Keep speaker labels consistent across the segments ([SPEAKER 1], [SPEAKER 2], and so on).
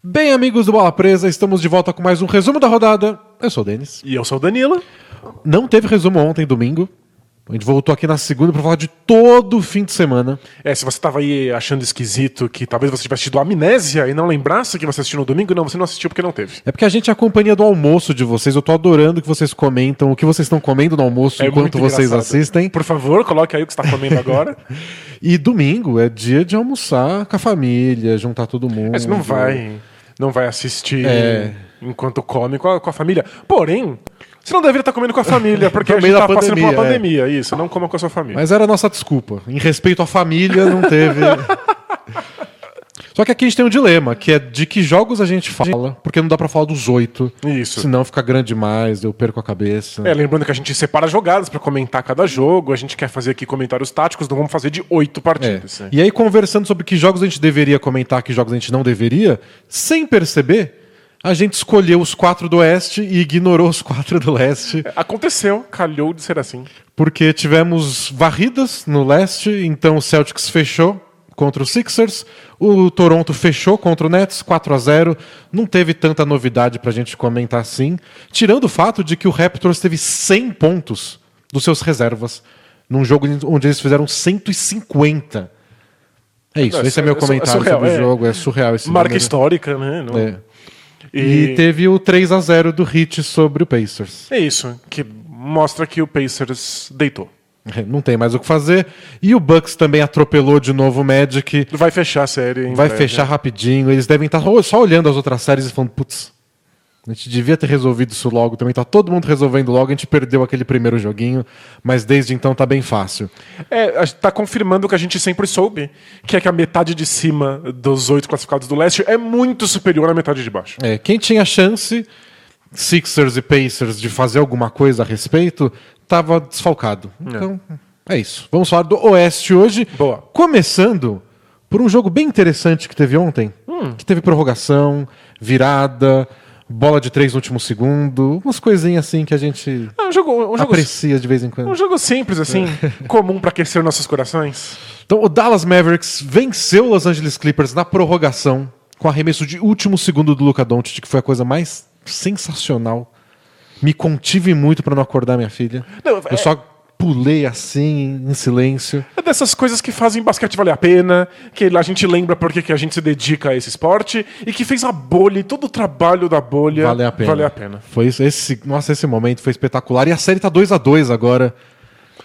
[SPEAKER 1] Bem, amigos do Bola Presa, estamos de volta com mais um resumo da rodada. Eu sou o Denis.
[SPEAKER 2] E eu sou o Danilo.
[SPEAKER 1] Não teve resumo ontem, domingo. A gente voltou aqui na segunda para falar de todo o fim de semana.
[SPEAKER 2] Se você tava aí achando esquisito que talvez você tivesse tido amnésia e não lembrasse que você assistiu no domingo, não, você não assistiu porque não teve.
[SPEAKER 1] É porque a gente é a companhia do almoço de vocês. Eu tô adorando que vocês comentam o que vocês estão comendo no almoço enquanto vocês assistem.
[SPEAKER 2] Por favor, coloque aí o que você está comendo agora.
[SPEAKER 1] E domingo é dia de almoçar com a família, juntar todo mundo.
[SPEAKER 2] Você não vai assistir enquanto come com a família. Porém, você não deveria estar comendo com a família, porque a gente tá passando por uma pandemia. Isso, não coma com a sua família.
[SPEAKER 1] Mas era a nossa desculpa. Em respeito à família, não teve... Só que aqui a gente tem um dilema, que é de que jogos a gente fala, porque não dá pra falar dos 8.
[SPEAKER 2] Isso.
[SPEAKER 1] Senão fica grande demais, eu perco a cabeça.
[SPEAKER 2] Lembrando que a gente separa jogadas pra comentar cada jogo, a gente quer fazer aqui comentários táticos, não vamos fazer de 8 partidas.
[SPEAKER 1] E aí, conversando sobre que jogos a gente deveria comentar, que jogos a gente não deveria, sem perceber, a gente escolheu os 4 do Oeste e ignorou os 4 do Leste.
[SPEAKER 2] Aconteceu, calhou de ser assim.
[SPEAKER 1] Porque tivemos varridas no Leste, então o Celtics fechou contra os Sixers, o Toronto fechou contra o Nets, 4-0, não teve tanta novidade pra gente comentar assim, tirando o fato de que o Raptors teve 100 pontos dos seus reservas, num jogo onde eles fizeram 150. É isso, esse é meu comentário sobre o jogo, é surreal esse
[SPEAKER 2] marca
[SPEAKER 1] número.
[SPEAKER 2] Histórica, né?
[SPEAKER 1] E teve o 3-0 do Heat sobre o Pacers.
[SPEAKER 2] É isso, que mostra que o Pacers deitou.
[SPEAKER 1] Não tem mais o que fazer. E o Bucks também atropelou de novo o Magic.
[SPEAKER 2] Vai fechar a série.
[SPEAKER 1] Vai fechar rapidinho. Eles devem estar só olhando as outras séries e falando, putz, a gente devia ter resolvido isso logo. Também tá todo mundo resolvendo logo. A gente perdeu aquele primeiro joguinho, mas desde então tá bem fácil.
[SPEAKER 2] Tá confirmando o que a gente sempre soube, que é que a metade de cima dos 8 classificados do leste é muito superior à metade de baixo.
[SPEAKER 1] Quem tinha chance, Sixers e Pacers, de fazer alguma coisa a respeito, estava desfalcado. Então, é isso. Vamos falar do Oeste hoje.
[SPEAKER 2] Boa.
[SPEAKER 1] Começando por um jogo bem interessante que teve ontem. Que teve prorrogação, virada, bola de 3 no último segundo, umas coisinhas assim que a gente aprecia de vez em quando.
[SPEAKER 2] Um jogo simples, assim, comum para aquecer nossos corações.
[SPEAKER 1] Então, o Dallas Mavericks venceu o Los Angeles Clippers na prorrogação, com arremesso de último segundo do Luka Doncic, que foi a coisa mais sensacional. Me contive muito pra não acordar minha filha. Eu só pulei assim, em silêncio.
[SPEAKER 2] É dessas coisas que fazem basquete valer a pena, que a gente lembra porque que a gente se dedica a esse esporte, e que fez a bolha e todo o trabalho da bolha valer a pena.
[SPEAKER 1] Foi esse momento foi espetacular. E a série tá 2-2 agora.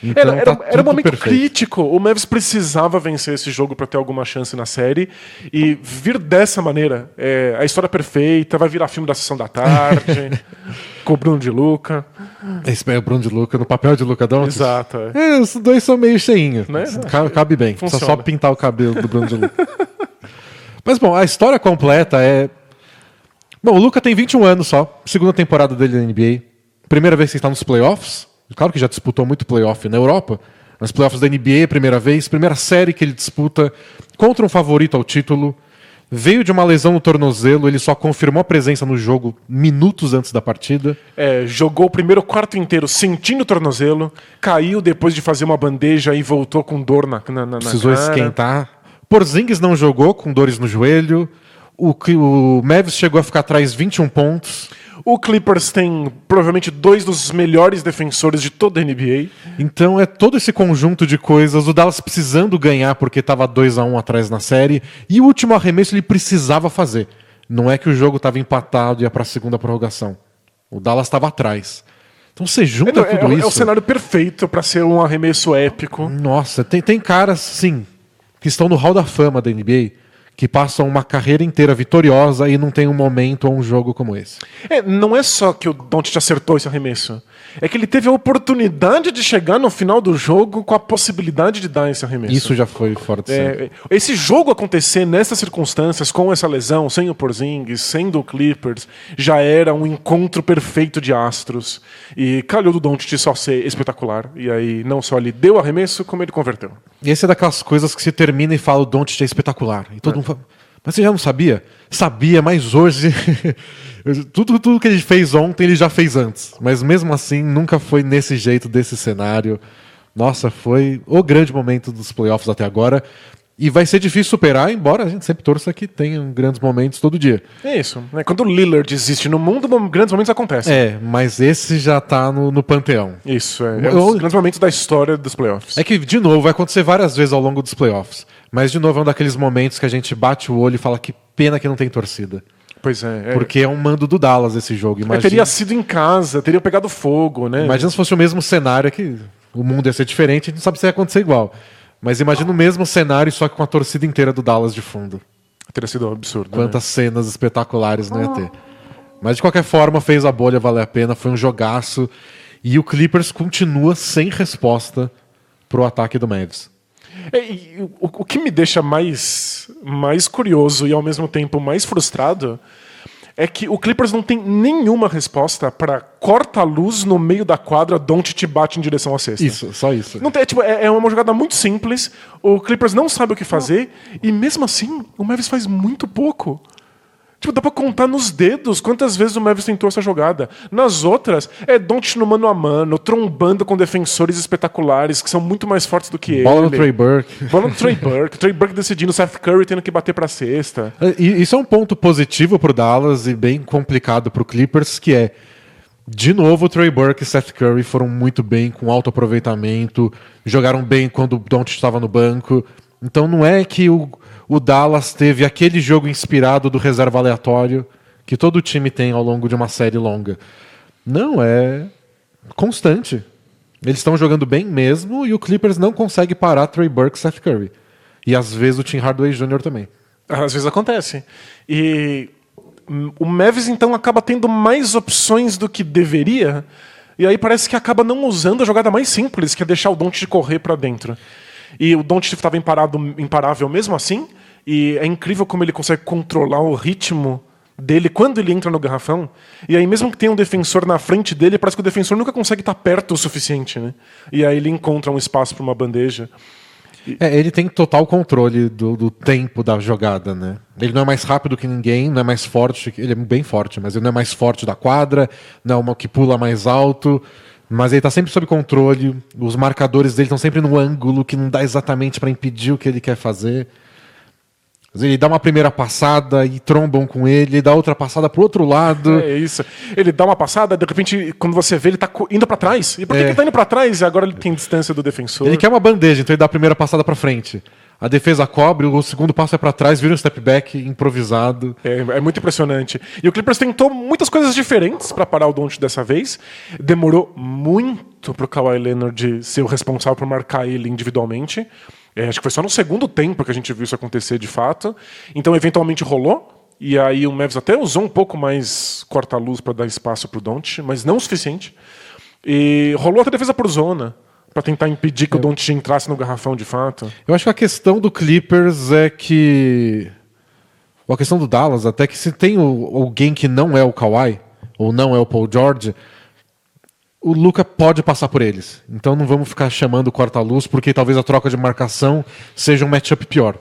[SPEAKER 1] Então,
[SPEAKER 2] era um momento crítico. O Mavs precisava vencer esse jogo para ter alguma chance na série. E vir dessa maneira, a história perfeita, vai virar filme da Sessão da Tarde, com o Bruno de Luca.
[SPEAKER 1] Esse é o Bruno de Luca, no papel de Luka Doncic.
[SPEAKER 2] Exato.
[SPEAKER 1] Os dois são meio cheinhos. Né? Cabe bem.
[SPEAKER 2] Funciona.
[SPEAKER 1] Só pintar o cabelo do Bruno de Luca. Mas, bom, a história completa é... Bom, o Luka tem 21 anos só. Segunda temporada dele na NBA. Primeira vez que ele está nos playoffs. Claro que já disputou muito playoff na Europa. Nas playoffs da NBA, primeira vez. Primeira série que ele disputa contra um favorito ao título. Veio de uma lesão no tornozelo. Ele só confirmou a presença no jogo minutos antes da partida.
[SPEAKER 2] Jogou o primeiro quarto inteiro sentindo o tornozelo. Caiu depois de fazer uma bandeja e voltou com dor na
[SPEAKER 1] Precisou
[SPEAKER 2] cara.
[SPEAKER 1] esquentar. Porzingis não jogou com dores no joelho. O Mavs chegou a ficar atrás 21 pontos.
[SPEAKER 2] O Clippers tem provavelmente 2 dos melhores defensores de toda a NBA.
[SPEAKER 1] Então é todo esse conjunto de coisas. O Dallas precisando ganhar porque estava 2-1 atrás na série. E o último arremesso ele precisava fazer. Não é que o jogo estava empatado e ia para a segunda prorrogação. O Dallas estava atrás. Então você junta tudo isso.
[SPEAKER 2] É o cenário perfeito para ser um arremesso épico.
[SPEAKER 1] Nossa, tem caras, sim, que estão no Hall da Fama da NBA, que passam uma carreira inteira vitoriosa e não tem um momento ou um jogo como esse.
[SPEAKER 2] Não é só que o Doncic acertou esse arremesso. É que ele teve a oportunidade de chegar no final do jogo com a possibilidade de dar esse arremesso.
[SPEAKER 1] Isso já foi fora de série.
[SPEAKER 2] Esse jogo acontecer nessas circunstâncias, com essa lesão, sem o Porzingis, sendo o Clippers, já era um encontro perfeito de astros. E calhou do Doncic só ser espetacular. E aí, não só ele deu o arremesso, como ele converteu.
[SPEAKER 1] E esse é daquelas coisas que se termina e fala o Doncic é espetacular. E todo mundo fala, mas você já não sabia? Sabia, mas hoje... tudo que ele fez ontem, ele já fez antes. Mas mesmo assim, nunca foi nesse jeito, desse cenário. Nossa, foi o grande momento dos playoffs até agora. E vai ser difícil superar, embora a gente sempre torça que tenha grandes momentos todo dia.
[SPEAKER 2] É isso. Né? Quando o Lillard existe no mundo, grandes momentos acontecem.
[SPEAKER 1] Mas esse já tá no panteão.
[SPEAKER 2] Isso, é um dos grandes momentos da história dos playoffs.
[SPEAKER 1] É que, de novo, vai acontecer várias vezes ao longo dos playoffs. Mas, de novo, é um daqueles momentos que a gente bate o olho e fala que pena que não tem torcida.
[SPEAKER 2] Pois é.
[SPEAKER 1] Porque é um mando do Dallas esse jogo.
[SPEAKER 2] Teria sido em casa, teria pegado fogo, né?
[SPEAKER 1] Imagina se fosse o mesmo cenário, que o mundo ia ser diferente, a gente não sabe se ia acontecer igual. Mas imagina o mesmo cenário, só que com a torcida inteira do Dallas de fundo.
[SPEAKER 2] Teria sido um absurdo.
[SPEAKER 1] Quantas cenas espetaculares não ia ter. Mas de qualquer forma, fez a bolha valer a pena, foi um jogaço. E o Clippers continua sem resposta pro ataque do Mavs.
[SPEAKER 2] O que me deixa mais curioso e ao mesmo tempo mais frustrado é que o Clippers não tem nenhuma resposta para corta a luz no meio da quadra, Doncic bate em direção à cesta.
[SPEAKER 1] Isso, só isso.
[SPEAKER 2] Não tem, é uma jogada muito simples, o Clippers não sabe o que fazer, e mesmo assim, o Mavis faz muito pouco. Dá pra contar nos dedos quantas vezes o Mavis tentou essa jogada. Nas outras, é Doncic no mano a mano, trombando com defensores espetaculares, que são muito mais fortes do que ele.
[SPEAKER 1] Bola no Trey Burke.
[SPEAKER 2] Bola no Trey Burke. Trey Burke decidindo, Seth Curry tendo que bater pra cesta.
[SPEAKER 1] E isso é um ponto positivo pro Dallas e bem complicado pro Clippers, que é, de novo, o Trey Burke e Seth Curry foram muito bem, com alto aproveitamento, jogaram bem quando o Doncic estava no banco. Então não é que o Dallas teve aquele jogo inspirado do reserva aleatório que todo time tem ao longo de uma série longa. Não, é constante. Eles estão jogando bem mesmo e o Clippers não consegue parar Trey Burke e Seth Curry. E às vezes o Tim Hardaway Jr. também.
[SPEAKER 2] Às vezes acontece. E o Mavis então acaba tendo mais opções do que deveria, e aí parece que acaba não usando a jogada mais simples, que é deixar o Doncic correr para dentro. E o Doncic estava imparável mesmo assim, e é incrível como ele consegue controlar o ritmo dele quando ele entra no garrafão. E aí mesmo que tenha um defensor na frente dele, parece que o defensor nunca consegue estar perto o suficiente, né? E aí ele encontra um espaço para uma bandeja.
[SPEAKER 1] Ele tem total controle do tempo da jogada, né? Ele não é mais rápido que ninguém, não é mais forte, ele é bem forte, mas ele não é mais forte da quadra, não é uma que pula mais alto. Mas ele está sempre sob controle, os marcadores dele estão sempre no ângulo que não dá exatamente para impedir o que ele quer fazer. Ele dá uma primeira passada e trombam com ele dá outra passada pro outro lado.
[SPEAKER 2] É isso. Ele dá uma passada, de repente, quando você vê, ele tá indo para trás. E por que ele tá indo para trás e agora ele tem distância do defensor?
[SPEAKER 1] Ele quer uma bandeja, então ele dá a primeira passada para frente. A defesa cobre, o segundo passo é para trás, vira um step back improvisado.
[SPEAKER 2] É muito impressionante. E o Clippers tentou muitas coisas diferentes para parar o Doncic dessa vez. Demorou muito pro Kawhi Leonard ser o responsável por marcar ele individualmente. Acho que foi só no segundo tempo que a gente viu isso acontecer de fato. Então, eventualmente rolou. E aí o Mavs até usou um pouco mais corta-luz para dar espaço pro Doncic, mas não o suficiente. E rolou até defesa por zona, para tentar impedir que o Doncic entrasse no garrafão de fato.
[SPEAKER 1] Eu acho que a questão do Clippers é que... A questão do Dallas até que se tem alguém que não é o Kawhi, ou não é o Paul George, o Luka pode passar por eles. Então não vamos ficar chamando corta-luz, porque talvez a troca de marcação seja um matchup pior.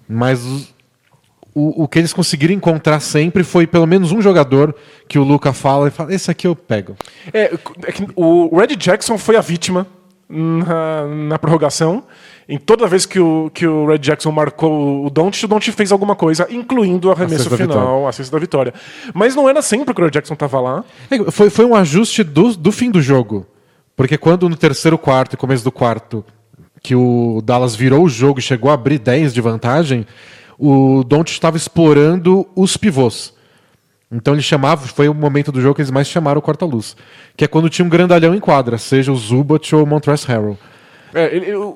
[SPEAKER 1] Mas o que eles conseguiram encontrar sempre foi pelo menos um jogador que o Luka fala e fala, esse aqui eu pego.
[SPEAKER 2] É que o Reggie Jackson foi a vítima na prorrogação. Em toda vez que o Red Jackson marcou o Doncic fez alguma coisa, incluindo o arremesso final, a cesta da vitória. Mas não era sempre que o Red Jackson estava lá.
[SPEAKER 1] Foi um ajuste do fim do jogo. Porque quando no terceiro quarto e começo do quarto, que o Dallas virou o jogo e chegou a abrir 10 de vantagem, o Doncic estava explorando os pivôs. Então ele chamava, foi o momento do jogo que eles mais chamaram o corta-luz. Que é quando tinha um grandalhão em quadra, seja o Zubac ou o Montrezl Harrell.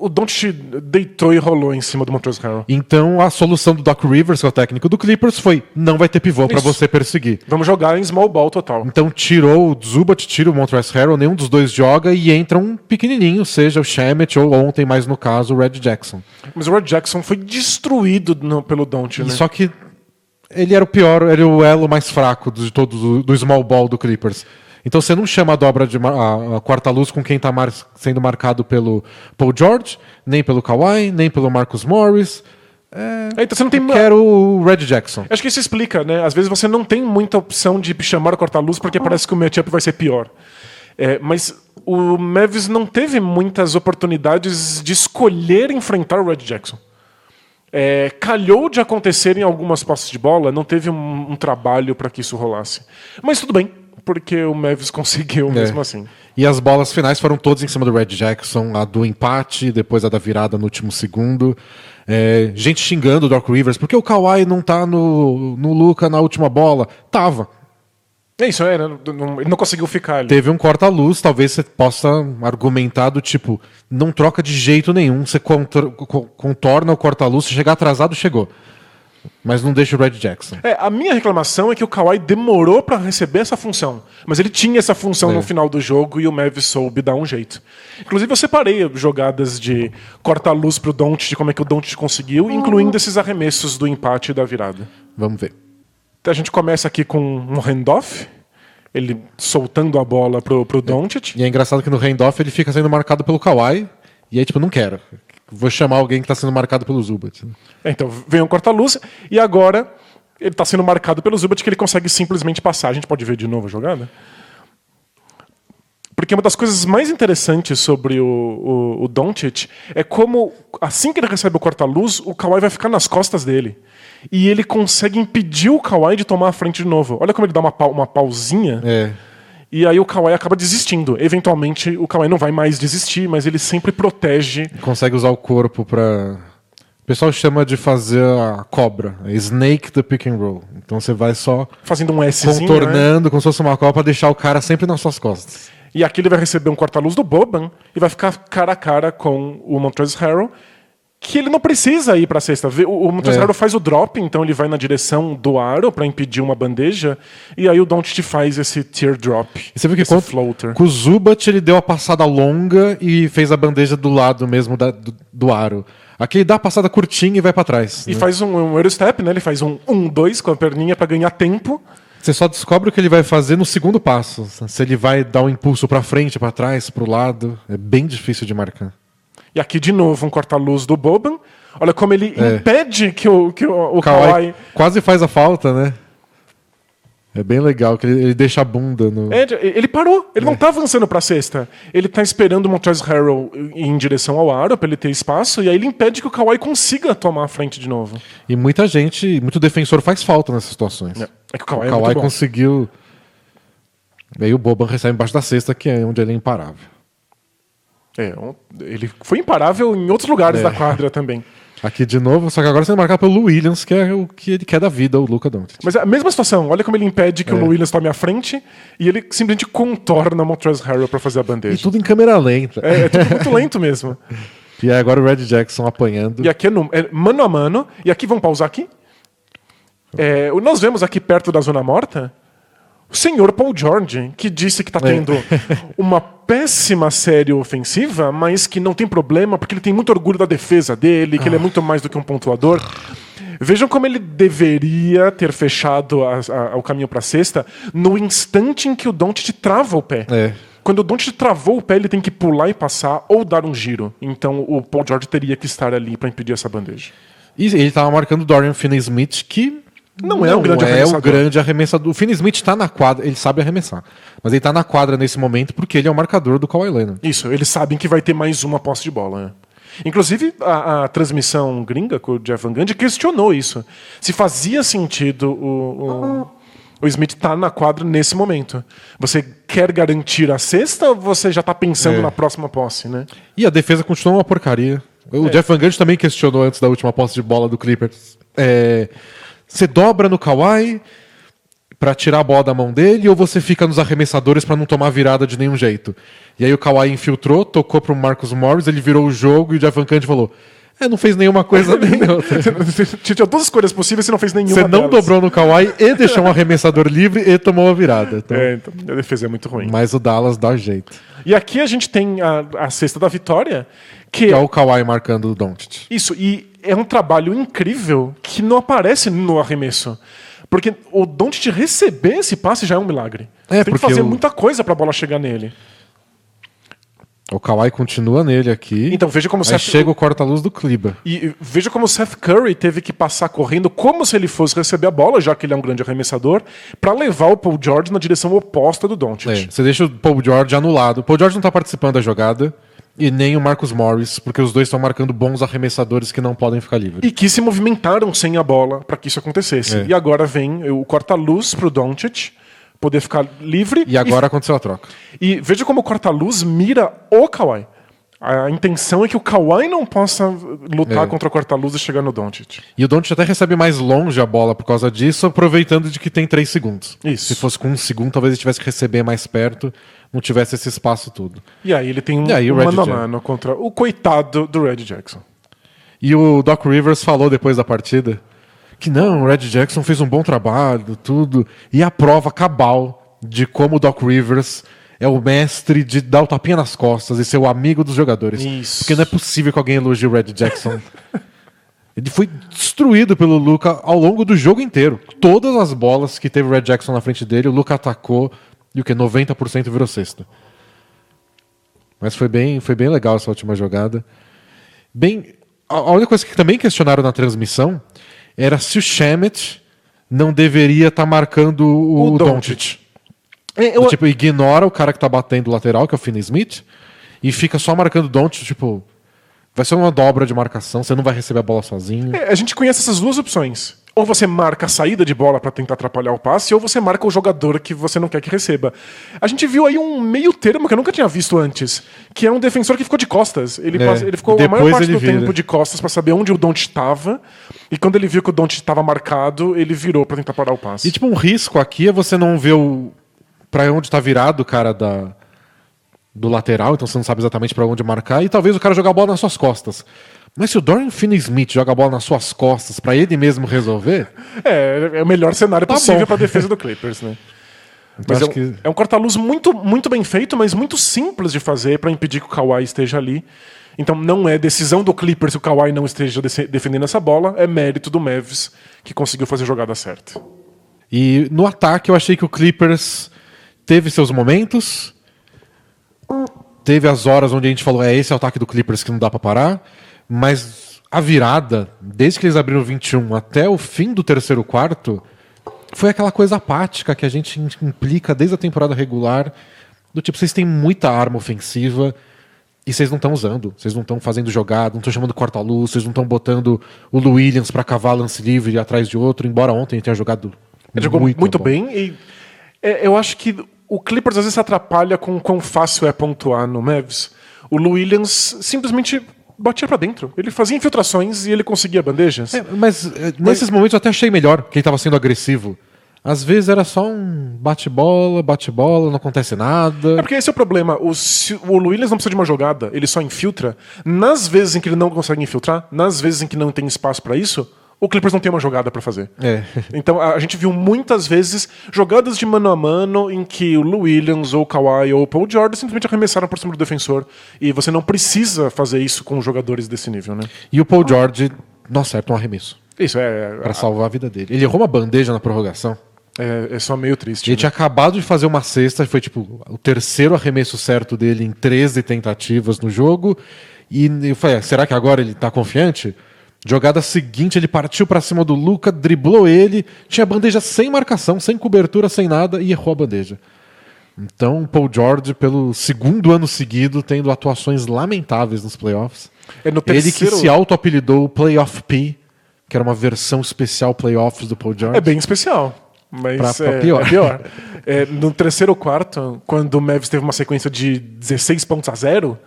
[SPEAKER 2] O Doncic deitou e rolou em cima do Montrezl Harrell.
[SPEAKER 1] Então a solução do Doc Rivers, que é o técnico do Clippers, foi: não vai ter pivô para você perseguir.
[SPEAKER 2] Vamos jogar em small ball total.
[SPEAKER 1] Então tirou o Zubac, tira o Montrezl Harrell, nenhum dos dois joga e entra um pequenininho, seja o Shamet ou ontem, mais no caso, o Red Jackson.
[SPEAKER 2] Mas o Red Jackson foi destruído pelo Doncic, né?
[SPEAKER 1] Só que ele era o pior, era o elo mais fraco de todos do small ball do Clippers. Então você não chama a dobra de a quarta-luz com quem está sendo marcado pelo Paul George, nem pelo Kawhi, nem pelo Marcus Morris.
[SPEAKER 2] Então você não tem...
[SPEAKER 1] Eu quero o Red Jackson.
[SPEAKER 2] Acho que isso explica, né? Às vezes você não tem muita opção de chamar o corta-luz porque parece que o matchup vai ser pior. Mas o Mavis não teve muitas oportunidades de escolher enfrentar o Red Jackson. Calhou de acontecer em algumas posses de bola, não teve um trabalho para que isso rolasse. Mas tudo bem, porque o Mavis conseguiu mesmo assim.
[SPEAKER 1] E as bolas finais foram todas em cima do Red Jackson, a do empate, depois a da virada no último segundo. Gente xingando o Doc Rivers, porque o Kawhi não tá no Luka na última bola? Tava.
[SPEAKER 2] É isso, ele não conseguiu ficar ali.
[SPEAKER 1] Teve um corta-luz, talvez você possa argumentar do tipo, não troca de jeito nenhum, você contorna o corta-luz, se chegar atrasado, chegou. Mas não deixa o Red Jackson.
[SPEAKER 2] A minha reclamação é que o Kawhi demorou pra receber essa função. Mas ele tinha essa função no final do jogo e o Mavis soube dar um jeito. Inclusive eu separei jogadas de corta-luz pro Doncic, como é que o Doncic conseguiu, incluindo esses arremessos do empate e da virada.
[SPEAKER 1] Vamos ver.
[SPEAKER 2] A gente começa aqui com um handoff, ele soltando a bola pro Doncic.
[SPEAKER 1] E é engraçado que no handoff ele fica sendo marcado pelo Kawhi, e aí tipo, não quero. Vou chamar alguém que está sendo marcado pelo Zubat.
[SPEAKER 2] Então vem um corta-luz, e agora ele está sendo marcado pelo Zubat, que ele consegue simplesmente passar. A gente pode ver de novo a jogada? Porque uma das coisas mais interessantes sobre o Doncic é como, assim que ele recebe o corta-luz, o Kawhi vai ficar nas costas dele. E ele consegue impedir o Kawhi de tomar a frente de novo. Olha como ele dá uma pausinha. E aí o Kawhi acaba desistindo. Eventualmente o Kawhi não vai mais desistir, mas ele sempre protege.
[SPEAKER 1] Consegue usar o corpo para... O pessoal chama de fazer a cobra. Snake the pick and roll. Então você vai só...
[SPEAKER 2] fazendo um Szinho,
[SPEAKER 1] contornando, como se fosse uma copa, para deixar o cara sempre nas suas costas.
[SPEAKER 2] E aqui ele vai receber um corta-luz do Boban e vai ficar cara a cara com o Montrezl Harrell, que ele não precisa ir para a cesta. O Montrezl Harrell faz o drop, então ele vai na direção do aro para impedir uma bandeja, e aí o Doncic faz esse teardrop.
[SPEAKER 1] E você viu que
[SPEAKER 2] floater.
[SPEAKER 1] Com o Zubat ele deu a passada longa e fez a bandeja do lado mesmo do aro. Aqui ele dá a passada curtinha e vai para trás.
[SPEAKER 2] E faz um Eurostep, né? Ele faz um 1-2 com a perninha para ganhar tempo.
[SPEAKER 1] Você só descobre o que ele vai fazer no segundo passo. Se ele vai dar um impulso para frente, para trás, para o lado. É bem difícil de marcar.
[SPEAKER 2] E aqui de novo um corta-luz do Boban. Olha como ele impede que o Kawhi...
[SPEAKER 1] quase faz a falta, né? É bem legal, que ele deixa a bunda no...
[SPEAKER 2] ele parou, ele não tá avançando pra cesta. Ele tá esperando o Montrezl Harrell ir em direção ao aro pra ele ter espaço, e aí ele impede que o Kawhi consiga tomar a frente de novo.
[SPEAKER 1] E muito defensor faz falta nessas situações.
[SPEAKER 2] É que o Kawhi
[SPEAKER 1] conseguiu... E aí o Boban recebe embaixo da cesta, que é onde ele é imparável.
[SPEAKER 2] Ele foi imparável em outros lugares da quadra também.
[SPEAKER 1] Aqui de novo, só que agora sendo marcado pelo Lou Williams, que é o que ele quer da vida, o Luka Doncic.
[SPEAKER 2] Mas é a mesma situação, olha como ele impede que o Lou Williams tome a frente e ele simplesmente contorna o Montrezl Harrell pra fazer a bandeja.
[SPEAKER 1] E tudo em câmera lenta.
[SPEAKER 2] É tudo muito lento mesmo.
[SPEAKER 1] E aí agora o Red Jackson apanhando.
[SPEAKER 2] E aqui é mano a mano, e aqui, vamos pausar aqui? Nós vemos aqui perto da zona morta o senhor Paul George, que disse que está tendo uma péssima série ofensiva, mas que não tem problema, porque ele tem muito orgulho da defesa dele, que ele é muito mais do que um pontuador. Vejam como ele deveria ter fechado o caminho para a cesta no instante em que o Doncic trava o pé. Quando o Doncic travou o pé, ele tem que pular e passar ou dar um giro. Então o Paul George teria que estar ali para impedir essa bandeja.
[SPEAKER 1] E ele estava marcando o Dorian Finney-Smith, que... Não é o grande arremessador. O Finney-Smith está na quadra, ele sabe arremessar. Mas ele está na quadra nesse momento porque ele é o marcador do Kawhi Leonard.
[SPEAKER 2] Isso, eles sabem que vai ter mais uma posse de bola. Né? Inclusive, a transmissão gringa com o Jeff Van Gundy questionou isso. Se fazia sentido o Smith estar na quadra nesse momento. Você quer garantir a cesta ou você já está pensando na próxima posse? Né?
[SPEAKER 1] E a defesa continua uma porcaria. O Jeff Van Gundy também questionou antes da última posse de bola do Clippers. Você dobra no Kawhi pra tirar a bola da mão dele ou você fica nos arremessadores pra não tomar virada de nenhum jeito? E aí o Kawhi infiltrou, tocou pro Marcus Morris, ele virou o jogo e o Jeff Van Gundy falou: não fez nenhuma coisa nem outra.
[SPEAKER 2] Tinha duas escolhas possíveis, você não fez nenhuma.
[SPEAKER 1] Você não dobrou no Kawhi e deixou um arremessador livre e tomou a virada.
[SPEAKER 2] Então a defesa é muito ruim.
[SPEAKER 1] Mas o Dallas dá jeito.
[SPEAKER 2] E aqui a gente tem a cesta da vitória,
[SPEAKER 1] que é o Kawhi marcando o Doncic.
[SPEAKER 2] Isso, e é um trabalho incrível que não aparece no arremesso. Porque o Doncic receber esse passe já é um milagre. Tem que fazer muita coisa pra bola chegar nele.
[SPEAKER 1] O Kawhi continua nele aqui.
[SPEAKER 2] Então veja como
[SPEAKER 1] chega o corta-luz do Kleber.
[SPEAKER 2] E veja como o Seth Curry teve que passar correndo como se ele fosse receber a bola, já que ele é um grande arremessador, para levar o Paul George na direção oposta do Doncic.
[SPEAKER 1] Você deixa o Paul George anulado. O Paul George não tá participando da jogada. e nem o Marcus Morris, porque os dois estão marcando bons arremessadores que não podem ficar livres.
[SPEAKER 2] E que se movimentaram sem a bola para que isso acontecesse.
[SPEAKER 1] É.
[SPEAKER 2] E agora vem o corta-luz pro Doncic poder ficar livre.
[SPEAKER 1] E agora aconteceu a troca.
[SPEAKER 2] E veja como o corta-luz mira o Kawhi. A intenção é que o Kawhi não possa lutar contra o corta-luz e chegar no Doncic.
[SPEAKER 1] E o Doncic até recebe mais longe a bola por causa disso, aproveitando de que tem 3 segundos.
[SPEAKER 2] Isso.
[SPEAKER 1] Se fosse com 1 segundo, talvez ele tivesse que receber mais perto, não tivesse esse espaço todo.
[SPEAKER 2] E aí ele tem um
[SPEAKER 1] aí o Red
[SPEAKER 2] mano a
[SPEAKER 1] Jackson.
[SPEAKER 2] mano contra o coitado do Red Jackson.
[SPEAKER 1] E o Doc Rivers falou depois da partida que não, o Red Jackson fez um bom trabalho, tudo. E a prova cabal de como o Doc Rivers é o mestre de dar o tapinha nas costas e ser o amigo dos jogadores.
[SPEAKER 2] Isso.
[SPEAKER 1] Porque não é possível que alguém elogie o Red Jackson. Ele foi destruído pelo Luka ao longo do jogo inteiro. Todas as bolas que teve o Red Jackson na frente dele, o Luka atacou e o que? 90% virou cesta. Mas foi bem legal essa última jogada. A única coisa que também questionaram na transmissão era se o Shamet não deveria estar marcando o Doncic. Tipo, ignora o cara que tá batendo o lateral, que é o Finney-Smith, e fica só marcando o Doncic, tipo, vai ser uma dobra de marcação, você não vai receber a bola sozinho.
[SPEAKER 2] A gente conhece essas duas opções. Ou você marca a saída de bola para tentar atrapalhar o passe, ou você marca o jogador que você não quer que receba. A gente viu aí um meio termo que eu nunca tinha visto antes, que é um defensor que ficou de costas. Ele ficou a maior parte do tempo de costas para saber onde o Doncic estava, e quando ele viu que o Doncic estava marcado, ele virou para tentar parar o passe.
[SPEAKER 1] E tipo, um risco aqui é você não ver pra onde tá virado o cara do lateral, então você não sabe exatamente pra onde marcar, e talvez o cara jogar a bola nas suas costas. Mas se o Dorian Finney-Smith joga a bola nas suas costas pra ele mesmo resolver...
[SPEAKER 2] É o melhor cenário possível pra defesa do Clippers, né? Mas é um corta-luz muito, muito bem feito, mas muito simples de fazer pra impedir que o Kawhi esteja ali. Então não é decisão do Clippers se o Kawhi não esteja defendendo essa bola, é mérito do Mavs que conseguiu fazer a jogada certa.
[SPEAKER 1] E no ataque eu achei que o Clippers teve seus momentos, teve as horas onde a gente falou, esse é o ataque do Clippers que não dá pra parar, mas a virada, desde que eles abriram 21 até o fim do terceiro quarto, foi aquela coisa apática que a gente implica desde a temporada regular, do tipo, vocês têm muita arma ofensiva e vocês não estão usando, vocês não estão fazendo jogada, não estão chamando corta-luz, vocês não estão botando o Lou Williams pra cavar lance livre atrás de outro, embora ontem ele tenha jogado
[SPEAKER 2] ele jogou muito bem e eu acho que o Clippers às vezes se atrapalha com quão fácil é pontuar no Mavs. O Lou Williams simplesmente batia pra dentro. Ele fazia infiltrações e ele conseguia bandejas.
[SPEAKER 1] Mas nesses momentos eu até achei melhor que ele estava sendo agressivo. Às vezes era só um bate-bola, não acontece nada.
[SPEAKER 2] É porque esse é o problema. O Lou Williams não precisa de uma jogada, ele só infiltra. Nas vezes em que ele não consegue infiltrar, nas vezes em que não tem espaço pra isso, o Clippers não tem uma jogada pra fazer. Então a gente viu muitas vezes jogadas de mano a mano em que o Lou Williams, ou o Kawhi, ou o Paul George simplesmente arremessaram por cima do defensor. E você não precisa fazer isso com jogadores desse nível, né?
[SPEAKER 1] E o Paul George não acerta um arremesso.
[SPEAKER 2] Isso
[SPEAKER 1] pra salvar a vida dele. Ele errou uma bandeja na prorrogação.
[SPEAKER 2] É só meio triste.
[SPEAKER 1] Ele tinha acabado de fazer uma cesta, foi tipo o terceiro arremesso certo dele em 13 tentativas no jogo. E eu falei, será que agora ele tá confiante? Jogada seguinte, ele partiu pra cima do Luka, driblou ele, tinha bandeja sem marcação, sem cobertura, sem nada, e errou a bandeja. Então, Paul George, pelo segundo ano seguido, tendo atuações lamentáveis nos playoffs. Ele que se auto-apelidou Playoff P, que era uma versão especial playoffs do Paul George.
[SPEAKER 2] É bem especial. Mas
[SPEAKER 1] pra pior.
[SPEAKER 2] É pior. No terceiro quarto, quando o Mavs teve uma sequência de 16 pontos a 0,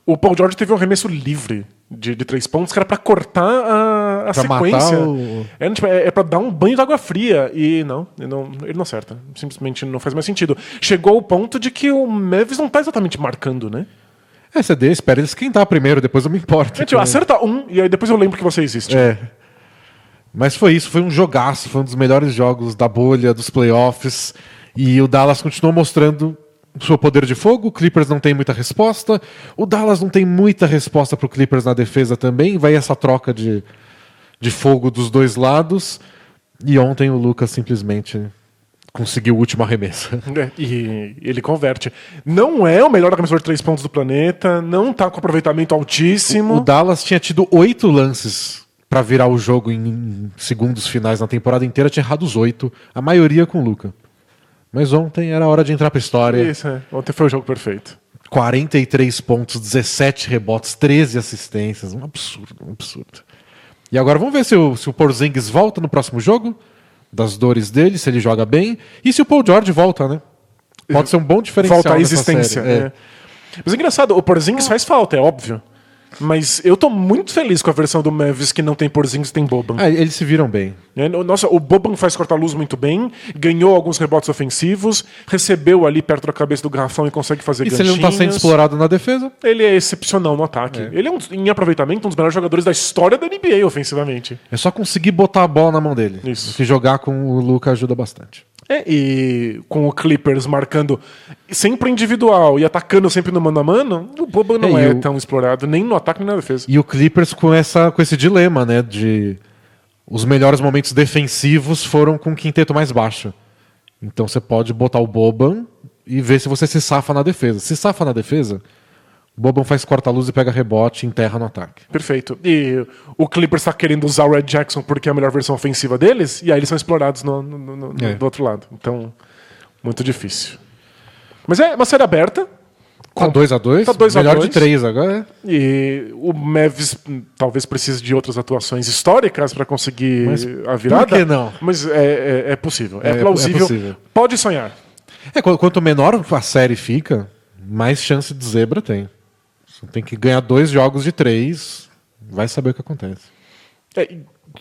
[SPEAKER 2] o Paul George teve um arremesso livre de 3 pontos, que era pra cortar a sequência. É pra dar um banho de água fria. E ele não acerta. Simplesmente não faz mais sentido. Chegou ao ponto de que o Mavs não tá exatamente marcando, né?
[SPEAKER 1] CD, espera ele esquentar primeiro, depois eu me importo.
[SPEAKER 2] Acerta um, e aí depois eu lembro que você existe.
[SPEAKER 1] Mas foi isso, foi um jogaço, foi um dos melhores jogos da bolha, dos playoffs. E o Dallas continuou mostrando o seu poder de fogo, o Clippers não tem muita resposta, o Dallas não tem muita resposta pro Clippers na defesa também, vai essa troca de fogo dos dois lados, e ontem o Lucas simplesmente conseguiu o último arremesso.
[SPEAKER 2] E ele converte. Não é o melhor arremessador de 3 pontos do planeta, não tá com aproveitamento altíssimo.
[SPEAKER 1] O Dallas tinha tido 8 lances pra virar o jogo em segundos finais na temporada inteira, tinha errado os 8, a maioria com o Luka. Mas ontem era hora de entrar pra história.
[SPEAKER 2] Isso, ontem foi o jogo perfeito.
[SPEAKER 1] 43 pontos, 17 rebotes, 13 assistências. Um absurdo, um absurdo. E agora vamos ver se o Porzingis volta no próximo jogo, das dores dele, se ele joga bem, e se o Paul George volta, né? Pode ser um bom diferencial.
[SPEAKER 2] Falta a existência. Mas é engraçado, o Porzingis faz falta, é óbvio. Mas eu tô muito feliz com a versão do Mavis que não tem Porzingis e tem Boban.
[SPEAKER 1] Eles se viram bem.
[SPEAKER 2] Nossa, o Boban faz corta-luz muito bem, ganhou alguns rebotes ofensivos, recebeu ali perto da cabeça do garrafão e consegue fazer ganchinhos.
[SPEAKER 1] E se ele não tá sendo explorado na defesa?
[SPEAKER 2] Ele é excepcional no ataque. Ele é, em aproveitamento, um dos melhores jogadores da história da NBA ofensivamente.
[SPEAKER 1] É só conseguir botar a bola na mão dele.
[SPEAKER 2] Isso.
[SPEAKER 1] Que jogar com o Luka ajuda bastante.
[SPEAKER 2] E com o Clippers marcando sempre individual e atacando sempre no mano a mano, o Boban não é tão explorado, nem no ataque nem na defesa.
[SPEAKER 1] E o Clippers com esse dilema, né? De os melhores momentos defensivos foram com o quinteto mais baixo. Então você pode botar o Boban e ver se você se safa na defesa. Se safa na defesa, o Boban faz corta-luz e pega rebote e enterra no ataque.
[SPEAKER 2] Perfeito. E o Clippers está querendo usar o Red Jackson porque é a melhor versão ofensiva deles, e aí eles são explorados do outro lado. Então, muito difícil. Mas é uma série aberta.
[SPEAKER 1] Tá 2-2.
[SPEAKER 2] Tá 2-2.
[SPEAKER 1] Melhor de 3 agora.
[SPEAKER 2] E o Mavis talvez precise de outras atuações históricas para conseguir a virada.
[SPEAKER 1] Por que não?
[SPEAKER 2] Mas é possível. É plausível.
[SPEAKER 1] É possível.
[SPEAKER 2] Pode sonhar.
[SPEAKER 1] Quanto menor a série fica, mais chance de zebra tem. Você tem que ganhar 2 jogos de 3, vai saber o que acontece.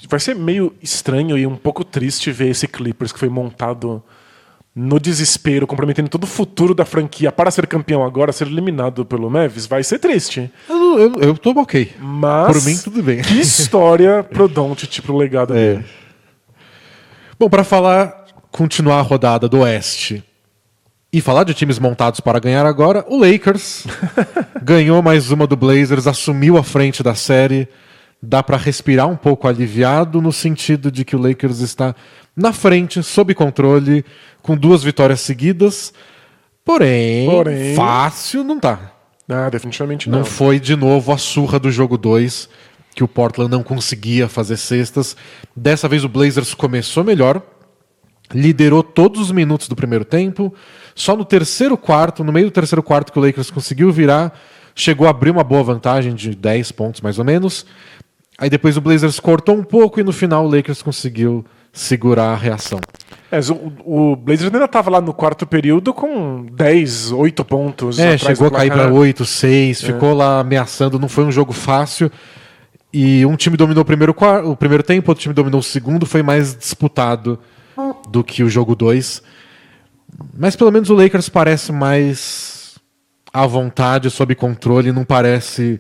[SPEAKER 2] Vai ser meio estranho e um pouco triste ver esse Clippers que foi montado no desespero, comprometendo todo o futuro da franquia para ser campeão agora, ser eliminado pelo Mavis. Vai ser triste.
[SPEAKER 1] Eu tô ok.
[SPEAKER 2] Mas
[SPEAKER 1] por mim, tudo bem.
[SPEAKER 2] Que história pro Doncic, pro legado dele.
[SPEAKER 1] Bom, para continuar a rodada do Oeste e falar de times montados para ganhar agora, o Lakers ganhou mais uma do Blazers, assumiu a frente da série. Dá para respirar um pouco aliviado no sentido de que o Lakers está na frente, sob controle, com 2 vitórias seguidas. Porém, fácil não tá.
[SPEAKER 2] Definitivamente não.
[SPEAKER 1] Não foi de novo a surra do jogo 2, que o Portland não conseguia fazer cestas. Dessa vez o Blazers começou melhor, liderou todos os minutos do primeiro tempo. Só no terceiro quarto, no meio do terceiro quarto, que o Lakers conseguiu virar, chegou a abrir uma boa vantagem de 10 pontos mais ou menos. Aí depois o Blazers cortou um pouco e no final o Lakers conseguiu segurar a reação.
[SPEAKER 2] O Blazers ainda estava lá no quarto período com 10, 8 pontos.
[SPEAKER 1] Chegou a cair para 8, 6, ficou lá ameaçando, não foi um jogo fácil. E um time dominou o primeiro tempo, outro time dominou o segundo, foi mais disputado do que o jogo 2. Mas pelo menos o Lakers parece mais à vontade, sob controle, não parece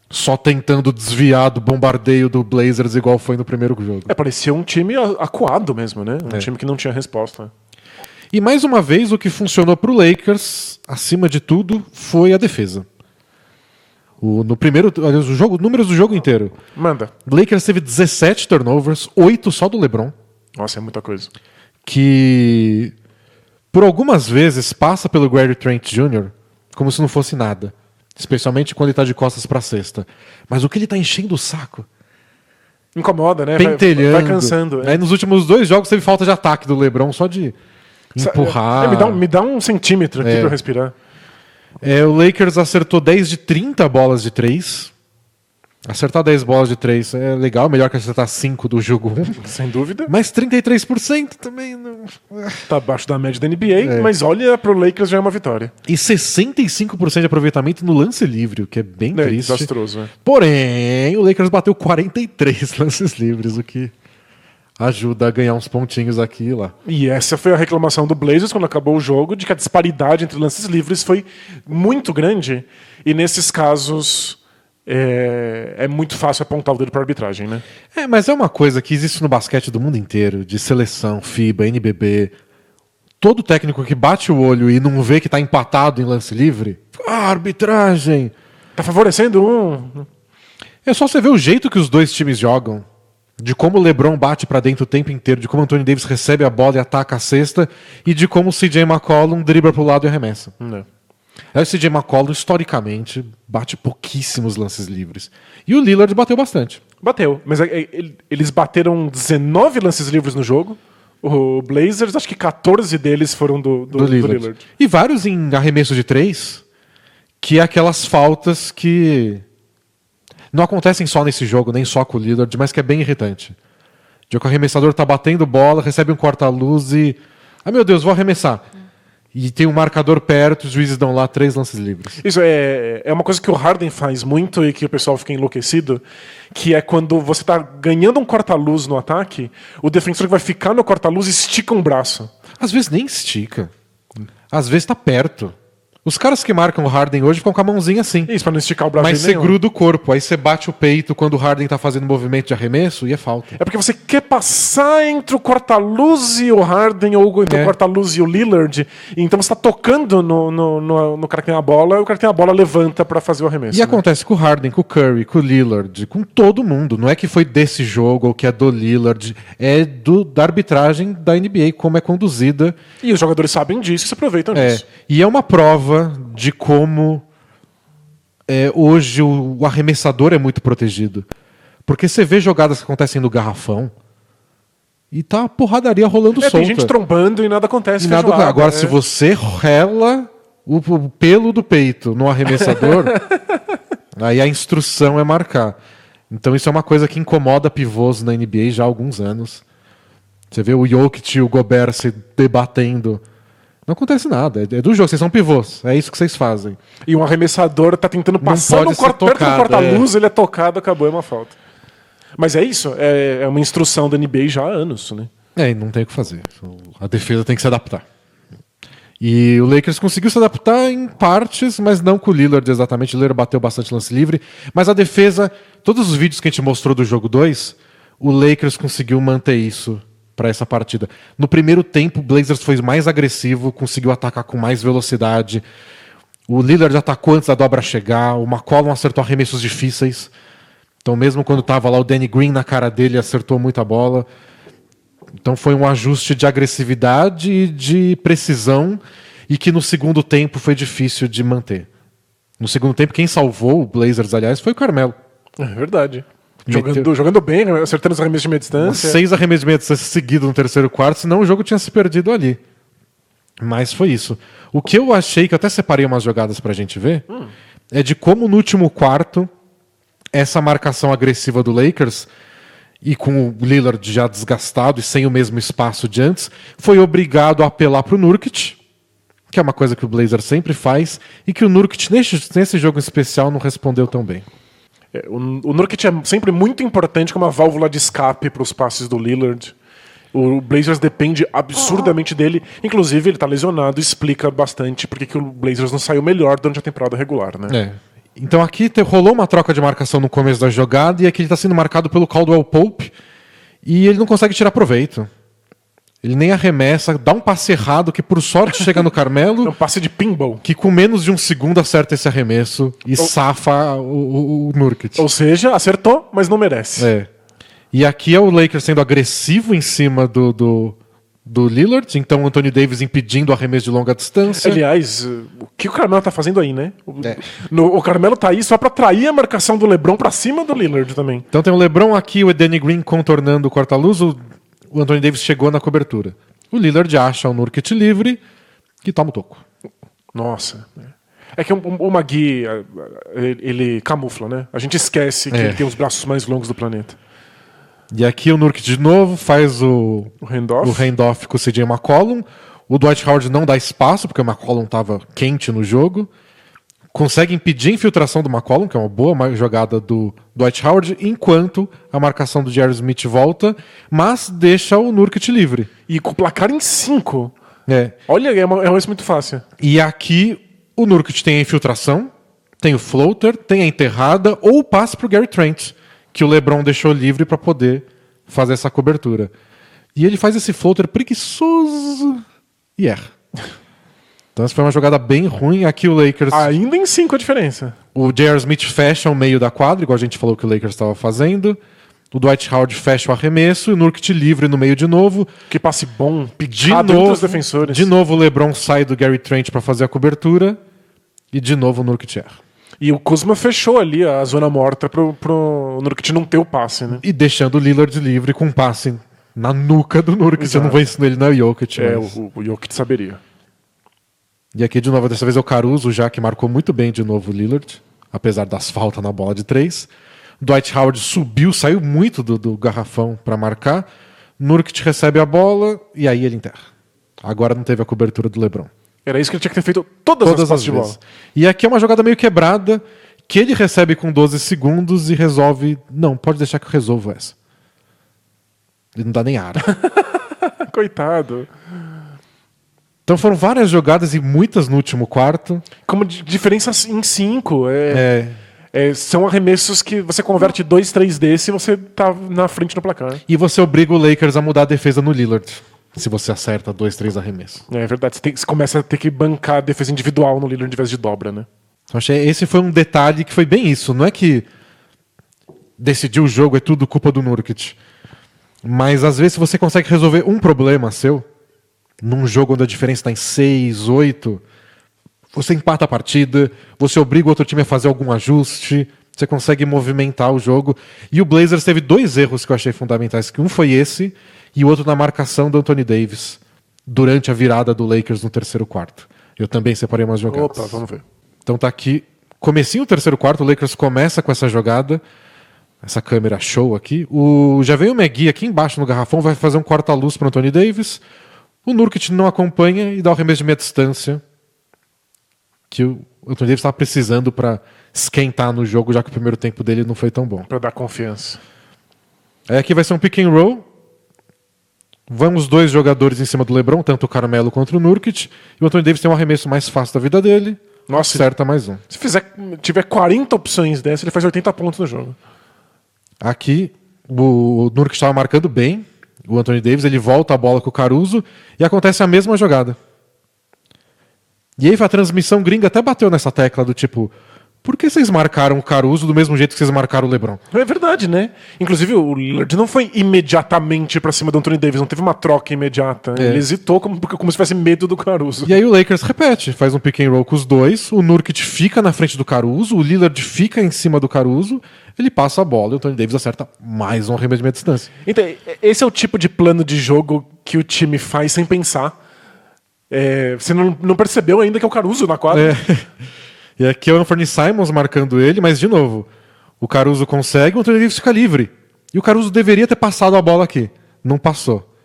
[SPEAKER 1] só tentando desviar do bombardeio do Blazers igual foi no primeiro jogo.
[SPEAKER 2] Parecia um time acuado mesmo, né? Um time que não tinha resposta.
[SPEAKER 1] E mais uma vez o que funcionou para o Lakers, acima de tudo, foi a defesa. No primeiro, números do jogo inteiro.
[SPEAKER 2] Manda.
[SPEAKER 1] O Lakers teve 17 turnovers, 8 só do LeBron.
[SPEAKER 2] Nossa, é muita coisa.
[SPEAKER 1] Que por algumas vezes passa pelo Gary Trent Jr. como se não fosse nada. Especialmente quando ele tá de costas pra cesta. Mas o que ele tá enchendo o saco?
[SPEAKER 2] Incomoda, né?
[SPEAKER 1] Pentelhando.
[SPEAKER 2] Vai cansando.
[SPEAKER 1] Aí nos últimos 2 jogos teve falta de ataque do LeBron, só de empurrar.
[SPEAKER 2] Me dá um centímetro aqui pra eu respirar.
[SPEAKER 1] O Lakers acertou 10 de 30 bolas de 3. Acertar 10 bolas de 3 é legal, melhor que acertar 5 do jogo 1.
[SPEAKER 2] Sem dúvida.
[SPEAKER 1] Mas 33% também não...
[SPEAKER 2] Tá abaixo da média da NBA, mas olha, pro Lakers já é uma vitória.
[SPEAKER 1] E 65% de aproveitamento no lance livre, o que é bem triste.
[SPEAKER 2] Desastroso, né?
[SPEAKER 1] Porém, o Lakers bateu 43 lances livres, o que ajuda a ganhar uns pontinhos aqui e lá.
[SPEAKER 2] E essa foi a reclamação do Blazers quando acabou o jogo, de que a disparidade entre lances livres foi muito grande. E nesses casos... É muito fácil apontar o dedo para a arbitragem, né?
[SPEAKER 1] Mas é uma coisa que existe no basquete do mundo inteiro, de seleção, FIBA, NBB. Todo técnico que bate o olho e não vê que está empatado em lance livre, arbitragem!
[SPEAKER 2] Tá favorecendo um.
[SPEAKER 1] É só você ver o jeito que os dois times jogam, de como o LeBron bate para dentro o tempo inteiro, de como o Anthony Davis recebe a bola e ataca a cesta, e de como o CJ McCollum dribla pro lado e arremessa. O CJ McCollum, historicamente, bate pouquíssimos lances livres. E o Lillard bateu bastante.
[SPEAKER 2] Bateu, mas eles bateram 19 lances livres no jogo. O Blazers, acho que 14 deles foram do Lillard.
[SPEAKER 1] E vários em arremesso de 3, que é aquelas faltas que não acontecem só nesse jogo, nem só com o Lillard, mas que é bem irritante. De que o arremessador tá batendo bola, recebe um corta-luz e... Ah, meu Deus, vou arremessar. E tem um marcador perto, os juízes dão lá 3 lances livres.
[SPEAKER 2] Isso é uma coisa que o Harden faz muito e que o pessoal fica enlouquecido, que é quando você tá ganhando um corta-luz no ataque, o defensor que vai ficar no corta-luz estica um braço.
[SPEAKER 1] Às vezes nem estica. Às vezes tá perto. Os caras que marcam o Harden hoje ficam com a mãozinha assim.
[SPEAKER 2] Isso, pra não esticar o braço.
[SPEAKER 1] Mas você gruda o corpo, aí você bate o peito quando o Harden tá fazendo movimento de arremesso e é falta.
[SPEAKER 2] É porque você quer passar entre o corta-luz e o Harden ou entre o corta-luz e o Lillard. E então você tá tocando no cara que tem a bola e o cara que tem a bola levanta pra fazer o arremesso.
[SPEAKER 1] E acontece com o Harden, com o Curry, com o Lillard, com todo mundo. Não é que foi desse jogo ou que é do Lillard. É da arbitragem da NBA, como é conduzida.
[SPEAKER 2] E os jogadores sabem disso e se aproveitam disso.
[SPEAKER 1] E é uma prova de como hoje o arremessador é muito protegido. Porque você vê jogadas que acontecem no garrafão e tá a porradaria rolando solta.
[SPEAKER 2] Tem gente trombando e nada acontece.
[SPEAKER 1] Agora, se você rela o pelo do peito no arremessador, aí a instrução é marcar. Então isso é uma coisa que incomoda pivôs na NBA já há alguns anos. Você vê o Jokic e o Gobert se debatendo. Não acontece nada, é do jogo, vocês são pivôs, é isso que vocês fazem.
[SPEAKER 2] E um arremessador tá tentando passar perto do corta-luz, ele é tocado, acabou, é uma falta. Mas é isso, é uma instrução da NBA já há anos, né?
[SPEAKER 1] E não tem o que fazer, a defesa tem que se adaptar. E o Lakers conseguiu se adaptar em partes, mas não com o Lillard exatamente, o Lillard bateu bastante lance livre, mas a defesa, todos os vídeos que a gente mostrou do jogo 2, o Lakers conseguiu manter isso para essa partida. No primeiro tempo, o Blazers foi mais agressivo, conseguiu atacar com mais velocidade. O Lillard atacou antes da dobra chegar, o McCollum acertou arremessos difíceis. Então, mesmo quando estava lá o Danny Green na cara dele, acertou muita bola. Então, foi um ajuste de agressividade e de precisão e que no segundo tempo foi difícil de manter. No segundo tempo, quem salvou o Blazers, aliás, foi o Carmelo.
[SPEAKER 2] É verdade. Jogando bem, acertando os arremessos de meia distância.
[SPEAKER 1] 6 arremessos de meia distância seguidos no terceiro quarto, senão o jogo tinha se perdido ali. Mas foi isso. O que eu achei, que eu até separei umas jogadas pra gente ver, é de como no último quarto, essa marcação agressiva do Lakers, e com o Lillard já desgastado e sem o mesmo espaço de antes, foi obrigado a apelar pro Nurkic, que é uma coisa que o Blazers sempre faz, e que o Nurkic, nesse jogo especial, não respondeu tão bem.
[SPEAKER 2] O Nurkic é sempre muito importante como uma válvula de escape para os passes do Lillard. O Blazers depende absurdamente dele. Inclusive, ele está lesionado, explica bastante porque que o Blazers não saiu melhor durante a temporada regular, né?
[SPEAKER 1] Então aqui rolou uma troca de marcação no começo da jogada e aqui ele está sendo marcado pelo Caldwell Pope e ele não consegue tirar proveito. Ele nem arremessa, dá um passe errado que por sorte chega no Carmelo.
[SPEAKER 2] É um passe de pinball.
[SPEAKER 1] Que com menos de um segundo acerta esse arremesso e safa o Nurkic.
[SPEAKER 2] Ou seja, acertou, mas não merece.
[SPEAKER 1] E aqui é o Lakers sendo agressivo em cima do Lillard, então o Anthony Davis impedindo o arremesso de longa distância.
[SPEAKER 2] Aliás, o que o Carmelo tá fazendo aí, né? O Carmelo tá aí só pra atrair a marcação do LeBron pra cima do Lillard também.
[SPEAKER 1] Então tem o LeBron aqui, o Danny Green contornando o corta-luz, o Anthony Davis chegou na cobertura. O Lillard acha o Nurkic livre e toma o toco.
[SPEAKER 2] Nossa. É que o Magui, ele camufla, né? A gente esquece que ele tem os braços mais longos do planeta.
[SPEAKER 1] E aqui o Nurkic de novo faz o handoff com o CJ McCollum. O Dwight Howard não dá espaço, porque o McCollum estava quente no jogo. Consegue impedir a infiltração do McCollum, que é uma boa jogada do Dwight Howard, enquanto a marcação do J.R. Smith volta, mas deixa o Nurkic livre.
[SPEAKER 2] E com o placar em 5. Olha, é uma coisa muito fácil.
[SPEAKER 1] E aqui o Nurkic tem a infiltração, tem o floater, tem a enterrada ou o passe para o Gary Trent, que o LeBron deixou livre para poder fazer essa cobertura. E ele faz esse floater preguiçoso e erra. Então essa foi uma jogada bem ruim. Aqui o Lakers...
[SPEAKER 2] Ainda em 5 a diferença.
[SPEAKER 1] O J.R. Smith fecha o meio da quadra, igual a gente falou que o Lakers estava fazendo. O Dwight Howard fecha o arremesso e o Nurkic livre no meio de novo.
[SPEAKER 2] Que passe bom,
[SPEAKER 1] picado entre os defensores. De novo o LeBron sai do Gary Trent para fazer a cobertura. E de novo o Nurkic erra.
[SPEAKER 2] E o Kuzma fechou ali a zona morta pro Nurkic não ter o passe, né?
[SPEAKER 1] E deixando o Lillard livre com um passe na nuca do Nurkic. Exato. Eu não vou ensinar ele na Jokic.
[SPEAKER 2] O Jokic saberia.
[SPEAKER 1] E aqui, de novo, dessa vez é o Caruso já, que marcou muito bem de novo o Lillard, apesar das faltas na bola de 3. Dwight Howard subiu, saiu muito do garrafão para marcar. Nurkic recebe a bola e aí ele enterra. Agora não teve a cobertura do LeBron.
[SPEAKER 2] Era isso que ele tinha que ter feito todas as passes de bola.
[SPEAKER 1] E aqui é uma jogada meio quebrada, que ele recebe com 12 segundos e resolve... Não, pode deixar que eu resolvo essa. Ele não dá nem ar.
[SPEAKER 2] Coitado.
[SPEAKER 1] Então foram várias jogadas e muitas no último quarto.
[SPEAKER 2] Como diferença em 5. São arremessos que você converte 2, 3 desse e você tá na frente no placar.
[SPEAKER 1] E você obriga o Lakers a mudar a defesa no Lillard. Se você acerta 2, 3 arremessos.
[SPEAKER 2] É verdade. Você começa a ter que bancar a defesa individual no Lillard em vez de dobra, né?
[SPEAKER 1] Então, achei esse foi um detalhe que foi bem isso. Não é que decidiu o jogo, é tudo culpa do Nurkic. Mas às vezes, se você consegue resolver um problema seu, num jogo onde a diferença está em 6, 8, você empata a partida, você obriga o outro time a fazer algum ajuste, você consegue movimentar o jogo. E o Blazers teve 2 erros que eu achei fundamentais. Que um foi esse, e o outro na marcação do Anthony Davis, durante a virada do Lakers no terceiro quarto. Eu também separei umas jogadas.
[SPEAKER 2] Opa, vamos ver.
[SPEAKER 1] Então tá aqui, comecinho do terceiro quarto, o Lakers começa com essa jogada, essa câmera show aqui. Já vem o McGee aqui embaixo no garrafão, vai fazer um corta-luz para o Anthony Davis. O Nurkic não acompanha e dá o arremesso de meia distância, que o Anthony Davis estava precisando para esquentar no jogo, já que o primeiro tempo dele não foi tão bom.
[SPEAKER 2] Para dar confiança.
[SPEAKER 1] Aí aqui vai ser um pick and roll. Vão os 2 jogadores em cima do LeBron, tanto o Carmelo quanto o Nurkic. E o Anthony Davis tem um arremesso mais fácil da vida dele.
[SPEAKER 2] Nossa,
[SPEAKER 1] acerta mais um.
[SPEAKER 2] Se tiver 40 opções dessa, ele faz 80 pontos no jogo.
[SPEAKER 1] Aqui, o Nurkic estava marcando bem. O Anthony Davis, ele volta a bola com o Caruso e acontece a mesma jogada. E aí a transmissão gringa até bateu nessa tecla do tipo... Por que vocês marcaram o Caruso do mesmo jeito que vocês marcaram o LeBron?
[SPEAKER 2] É verdade, né? Inclusive, o Lillard não foi imediatamente pra cima do Anthony Davis, não teve uma troca imediata. Ele hesitou como se tivesse medo do Caruso.
[SPEAKER 1] E aí o Lakers repete, faz um pick and roll com os 2, o Nurkic fica na frente do Caruso, o Lillard fica em cima do Caruso, ele passa a bola e o Anthony Davis acerta mais um arremesso de meia distância.
[SPEAKER 2] Então, esse é o tipo de plano de jogo que o time faz sem pensar. Você não percebeu ainda que é o Caruso na quadra.
[SPEAKER 1] E aqui é o Anthony Simons marcando ele, mas de novo, o Caruso consegue, o Anthony Davis fica livre. E o Caruso deveria ter passado a bola aqui. Não passou.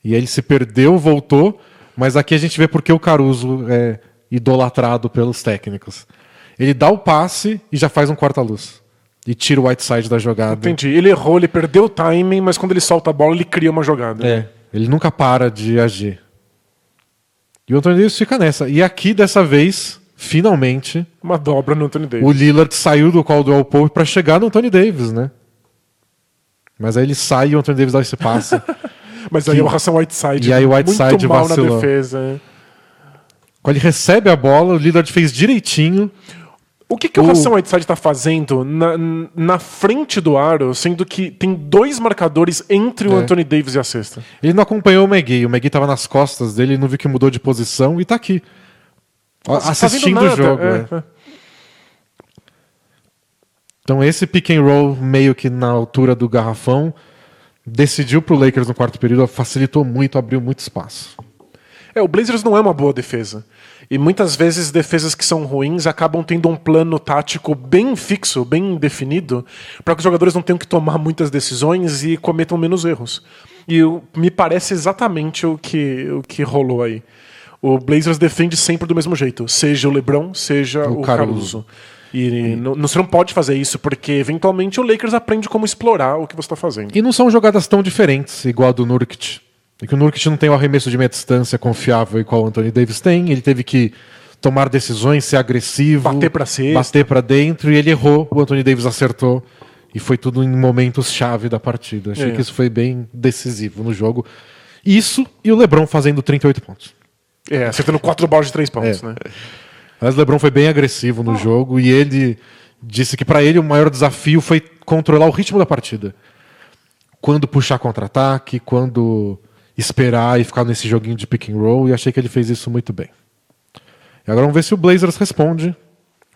[SPEAKER 1] E aí ele se perdeu, voltou, mas aqui a gente vê porque o Caruso é idolatrado pelos técnicos. Ele dá o passe e já faz um corta-luz. E tira o Whiteside da jogada.
[SPEAKER 2] Entendi. Ele errou, ele perdeu o timing, mas quando ele solta a bola, ele cria uma jogada.
[SPEAKER 1] Ele nunca para de agir. E o Anthony Davis fica nessa. E aqui, dessa vez... Finalmente,
[SPEAKER 2] uma dobra no Anthony Davis.
[SPEAKER 1] O Lillard saiu do Caldwell Pope para chegar no Anthony Davis, né? Mas aí ele sai e o Anthony Davis dá esse passe.
[SPEAKER 2] Mas aí o Hassan Whiteside
[SPEAKER 1] e aí o Whiteside
[SPEAKER 2] muito mal
[SPEAKER 1] vacilou.
[SPEAKER 2] Na defesa.
[SPEAKER 1] Quando ele recebe a bola, o Lillard fez direitinho.
[SPEAKER 2] O que o Hassan Whiteside está fazendo na frente do aro, sendo que tem 2 marcadores entre o Anthony Davis e a cesta?
[SPEAKER 1] Ele não acompanhou o McGee. O McGee estava nas costas dele, ele não viu que mudou de posição e está aqui. Assistindo o jogo. Então esse pick and roll meio que na altura do garrafão decidiu pro Lakers no quarto período, facilitou muito, abriu muito espaço.
[SPEAKER 2] O Blazers não é uma boa defesa. E muitas vezes defesas que são ruins acabam tendo um plano tático bem fixo, bem definido, para que os jogadores não tenham que tomar muitas decisões e cometam menos erros. E me parece exatamente o que rolou aí. O Blazers defende sempre do mesmo jeito, seja o LeBron, seja o Caruso. E você não pode fazer isso, porque eventualmente o Lakers aprende como explorar o que você está fazendo.
[SPEAKER 1] E não são jogadas tão diferentes, igual a do Nurkic. É que o Nurkic não tem o arremesso de meia distância confiável igual o Anthony Davis tem. Ele teve que tomar decisões, ser agressivo,
[SPEAKER 2] bater para cesta,
[SPEAKER 1] bater para dentro, e ele errou. O Anthony Davis acertou. E foi tudo em momentos-chave da partida. Achei que isso foi bem decisivo no jogo. Isso e o LeBron fazendo 38 pontos.
[SPEAKER 2] Acertando 4 bolas de 3 pontos, né?
[SPEAKER 1] Mas o LeBron foi bem agressivo no jogo e ele disse que para ele o maior desafio foi controlar o ritmo da partida. Quando puxar contra-ataque, quando esperar e ficar nesse joguinho de pick and roll, e achei que ele fez isso muito bem. E agora vamos ver se o Blazers responde,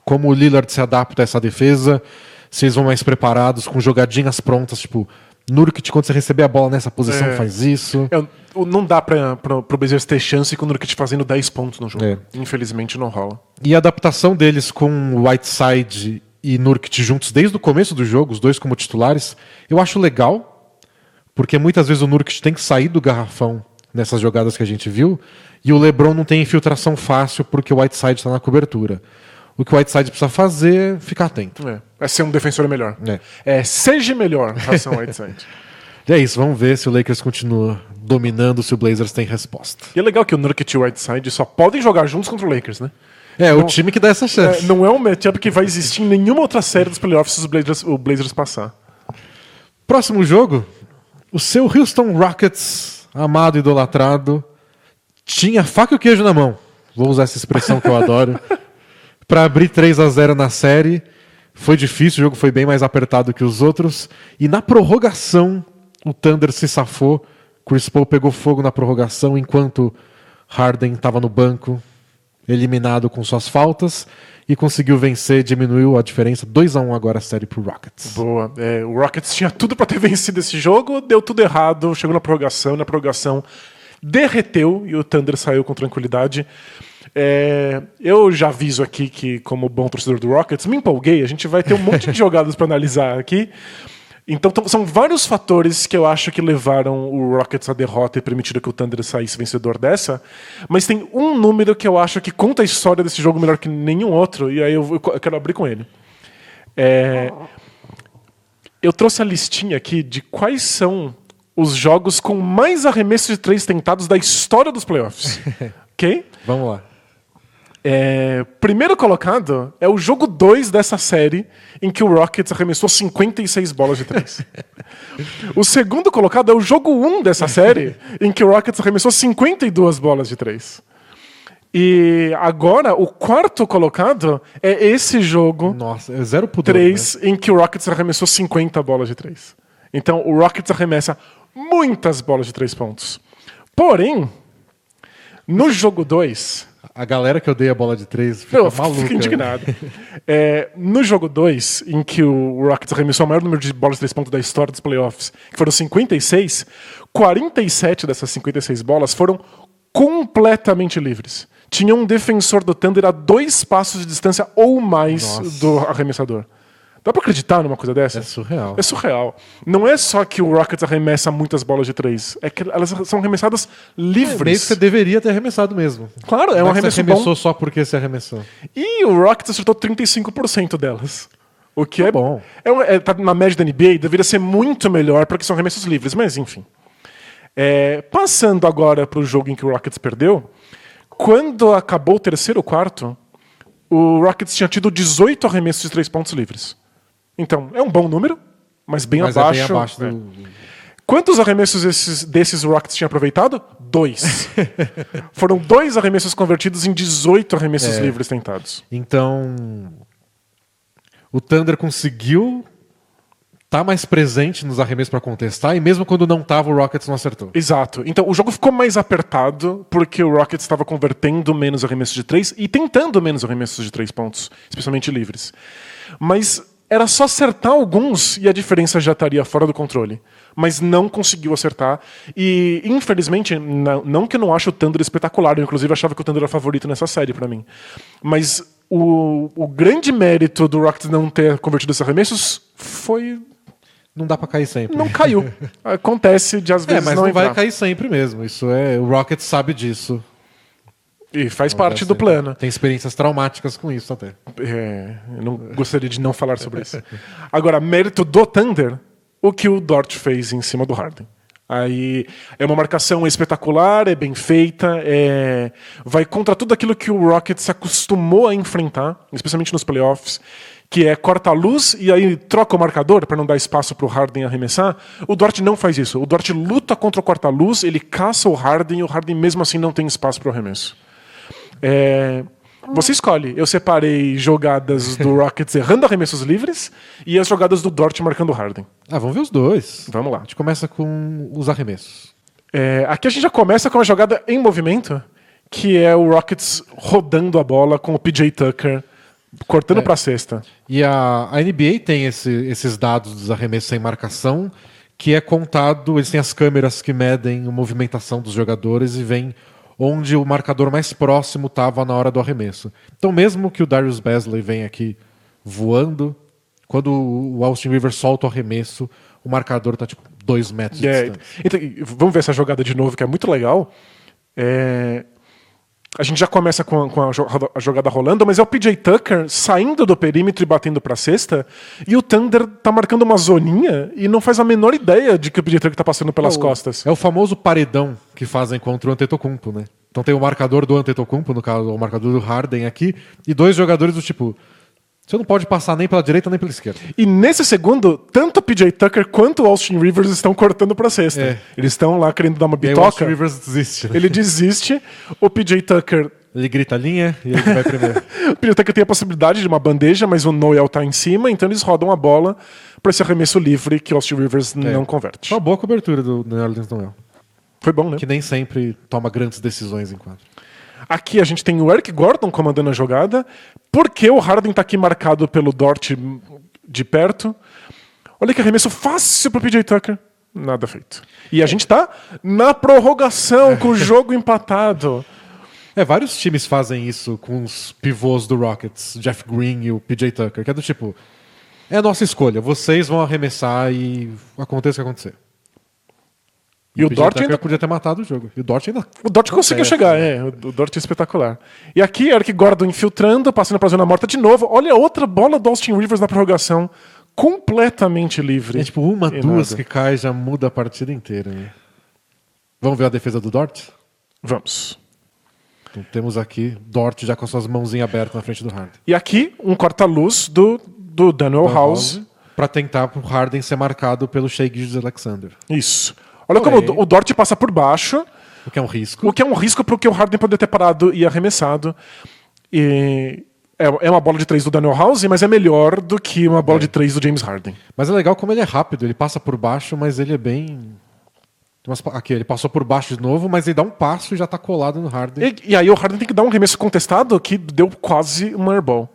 [SPEAKER 1] como o Lillard se adapta a essa defesa, se eles vão mais preparados, com jogadinhas prontas, tipo Nurkic, quando você receber a bola nessa posição, faz isso.
[SPEAKER 2] Não dá pro Blazers ter chance com o Nurkic fazendo 10 pontos no jogo. Infelizmente não rola.
[SPEAKER 1] E a adaptação deles com Whiteside e Nurkic juntos desde o começo do jogo, os dois como titulares, eu acho legal, porque muitas vezes o Nurkic tem que sair do garrafão nessas jogadas que a gente viu, e o LeBron não tem infiltração fácil porque o Whiteside está na cobertura. O que o Whiteside precisa fazer é ficar atento.
[SPEAKER 2] É ser um defensor melhor. Seja melhor em relação ao Whiteside.
[SPEAKER 1] E é isso, vamos ver se o Lakers continua dominando, se o Blazers tem resposta.
[SPEAKER 2] E é legal que o Nurkic e o Whiteside só podem jogar juntos contra o Lakers, né?
[SPEAKER 1] O time que dá essa chance.
[SPEAKER 2] Não é um matchup que vai existir em nenhuma outra série dos playoffs se o Blazers passar.
[SPEAKER 1] Próximo jogo, o seu Houston Rockets, amado e idolatrado, tinha faca e o queijo na mão. Vou usar essa expressão que eu adoro. Para abrir 3-0 na série. Foi difícil, o jogo foi bem mais apertado que os outros. E na prorrogação, o Thunder se safou. Chris Paul pegou fogo na prorrogação, enquanto Harden estava no banco, eliminado com suas faltas, e conseguiu vencer, diminuiu a diferença. 2-1 agora a série pro Rockets.
[SPEAKER 2] Boa. O Rockets tinha tudo para ter vencido esse jogo, deu tudo errado, chegou na prorrogação derreteu e o Thunder saiu com tranquilidade. Eu já aviso aqui que, como bom torcedor do Rockets, me empolguei. A gente vai ter um monte de jogadas para analisar aqui. Então são vários fatores que eu acho que levaram o Rockets à derrota e permitiram que o Thunder saísse vencedor dessa. Mas tem um número que eu acho que conta a história desse jogo melhor que nenhum outro, e aí eu quero abrir com ele. Eu trouxe a listinha aqui de quais são os jogos com mais arremessos de 3 tentados da história dos playoffs. Ok?
[SPEAKER 1] Vamos lá.
[SPEAKER 2] Primeiro colocado é o jogo 2 dessa série, em que o Rockets arremessou 56 bolas de 3. O segundo colocado é o jogo 1 dessa série, em que o Rockets arremessou 52 bolas de 3. E agora, o quarto colocado é esse jogo.
[SPEAKER 1] Nossa, é zero pudor,
[SPEAKER 2] 3, né? Em que o Rockets arremessou 50 bolas de 3. Então, o Rockets arremessa muitas bolas de 3 pontos. Porém, no jogo 2...
[SPEAKER 1] A galera que odeia a bola de 3 fica maluca.
[SPEAKER 2] Fica indignado. No jogo 2, em que o Rockets arremessou o maior número de bolas de 3 pontos da história dos playoffs, que foram 56, 47 dessas 56 bolas foram completamente livres. Tinha um defensor do Thunder a 2 passos de distância ou mais do arremessador. Dá pra acreditar numa coisa dessa?
[SPEAKER 1] É surreal.
[SPEAKER 2] É surreal. Não é só que o Rockets arremessa muitas bolas de 3, é que elas são arremessadas livres.
[SPEAKER 1] Meio que você deveria ter arremessado mesmo.
[SPEAKER 2] Claro, é um arremesso
[SPEAKER 1] você arremessou
[SPEAKER 2] bom.
[SPEAKER 1] só porque você arremessou.
[SPEAKER 2] E o Rockets acertou 35% delas. O que é
[SPEAKER 1] bom.
[SPEAKER 2] Tá na média da NBA, deveria ser muito melhor porque são arremessos livres, mas enfim. Passando agora para o jogo em que o Rockets perdeu, quando acabou o terceiro quarto, o Rockets tinha tido 18 arremessos de 3 pontos livres. Então, é um bom número, mas bem abaixo.
[SPEAKER 1] É bem abaixo do...
[SPEAKER 2] Quantos arremessos desses o Rockets tinha aproveitado? 2. Foram 2 arremessos convertidos em 18 arremessos livres tentados.
[SPEAKER 1] Então, o Thunder conseguiu estar mais presente nos arremessos para contestar, e mesmo quando não estava, o Rockets não acertou.
[SPEAKER 2] Exato. Então, o jogo ficou mais apertado porque o Rockets estava convertendo menos arremessos de 3 e tentando menos arremessos de 3 pontos, especialmente livres. Mas era só acertar alguns e a diferença já estaria fora do controle. Mas não conseguiu acertar. E, infelizmente, não que eu não ache o Thunder espetacular, eu inclusive achava que o Thunder era favorito nessa série para mim. Mas o grande mérito do Rockets não ter convertido esses arremessos foi...
[SPEAKER 1] Não dá pra cair sempre.
[SPEAKER 2] Não caiu. Acontece de às vezes
[SPEAKER 1] mas
[SPEAKER 2] não
[SPEAKER 1] vai
[SPEAKER 2] entrar.
[SPEAKER 1] cair sempre mesmo. O Rockets sabe disso.
[SPEAKER 2] E faz parte do plano.
[SPEAKER 1] Tem experiências traumáticas com isso até.
[SPEAKER 2] Eu não gostaria de não falar sobre isso. Agora, mérito do Thunder, o que o Dort fez em cima do Harden. Aí é uma marcação espetacular, é bem feita, vai contra tudo aquilo que o Rockets se acostumou a enfrentar, especialmente nos playoffs, que é corta a luz e aí troca o marcador para não dar espaço para o Harden arremessar. O Dort não faz isso. O Dort luta contra o corta-luz, ele caça o Harden e o Harden mesmo assim não tem espaço para o arremesso. Você escolhe. Eu separei jogadas do Rockets errando arremessos livres e as jogadas do Dort marcando o Harden.
[SPEAKER 1] Vamos ver os dois.
[SPEAKER 2] Vamos lá.
[SPEAKER 1] A gente começa com os arremessos.
[SPEAKER 2] Aqui a gente já começa com uma jogada em movimento, que é o Rockets rodando a bola com o PJ Tucker cortando para a cesta.
[SPEAKER 1] E a NBA tem esses dados dos arremessos sem marcação, que é contado, eles têm as câmeras que medem a movimentação dos jogadores e veem onde o marcador mais próximo estava na hora do arremesso. Então, mesmo que o Darius Bazley venha aqui voando, quando o Austin Rivers solta o arremesso, o marcador está tipo 2 metros de distância.
[SPEAKER 2] Então, vamos ver essa jogada de novo, que é muito legal. A gente já começa com a jogada rolando, mas é o PJ Tucker saindo do perímetro e batendo para a cesta, e o Thunder tá marcando uma zoninha e não faz a menor ideia de que o PJ Tucker tá passando pelas costas.
[SPEAKER 1] É o famoso paredão que fazem contra o Antetokounmpo, né? Então tem o marcador do Antetokounmpo, no caso, o marcador do Harden aqui, e 2 jogadores do tipo... Você não pode passar nem pela direita nem pela esquerda.
[SPEAKER 2] E nesse segundo, tanto o PJ Tucker quanto o Austin Rivers estão cortando pra cesta. Eles estão lá querendo dar uma bitoca.
[SPEAKER 1] E o Austin Rivers desiste. Né?
[SPEAKER 2] Ele desiste. O PJ Tucker...
[SPEAKER 1] Ele grita a linha e ele vai primeiro.
[SPEAKER 2] O PJ Tucker tem a possibilidade de uma bandeja, mas o Noel tá em cima, então eles rodam a bola pra esse arremesso livre que o Austin Rivers não converte.
[SPEAKER 1] Uma boa cobertura do New Orleans Noel.
[SPEAKER 2] Foi bom, né?
[SPEAKER 1] Que nem sempre toma grandes decisões em quadro.
[SPEAKER 2] Aqui a gente tem o Eric Gordon comandando a jogada, porque o Harden tá aqui marcado pelo Dort de perto. Olha que arremesso fácil pro PJ Tucker. Nada feito. E a gente tá na prorrogação, com o jogo empatado.
[SPEAKER 1] Vários times fazem isso com os pivôs do Rockets, Jeff Green e o PJ Tucker, que é do tipo, é a nossa escolha, vocês vão arremessar e aconteça o que acontecer.
[SPEAKER 2] E o Dort ainda
[SPEAKER 1] podia ter matado o jogo. E o Dort ainda...
[SPEAKER 2] O Dort conseguiu chegar, O Dort é espetacular. E aqui, Eric Gordon infiltrando, passando pra zona morta de novo. Olha a outra bola do Austin Rivers na prorrogação. Completamente livre.
[SPEAKER 1] É tipo duas que cai já muda a partida inteira. Né? Vamos ver a defesa do Dort?
[SPEAKER 2] Vamos.
[SPEAKER 1] Então, temos aqui Dort já com suas mãozinhas abertas na frente do Harden.
[SPEAKER 2] E aqui, um corta-luz do Daniel House.
[SPEAKER 1] Pra tentar o Harden ser marcado pelo Shai Gilgeous-Alexander.
[SPEAKER 2] Isso. Olha como o Dort passa por baixo.
[SPEAKER 1] O que é um risco.
[SPEAKER 2] O que é um risco porque o Harden poderia ter parado e arremessado. E é uma bola de 3 do Daniel House, mas é melhor do que uma bola de 3 do James Harden.
[SPEAKER 1] Mas é legal como ele é rápido. Ele passa por baixo, mas ele é bem... Aqui, ele passou por baixo de novo, mas ele dá um passo e já tá colado no Harden.
[SPEAKER 2] E aí o Harden tem que dar um arremesso contestado que deu quase uma airball.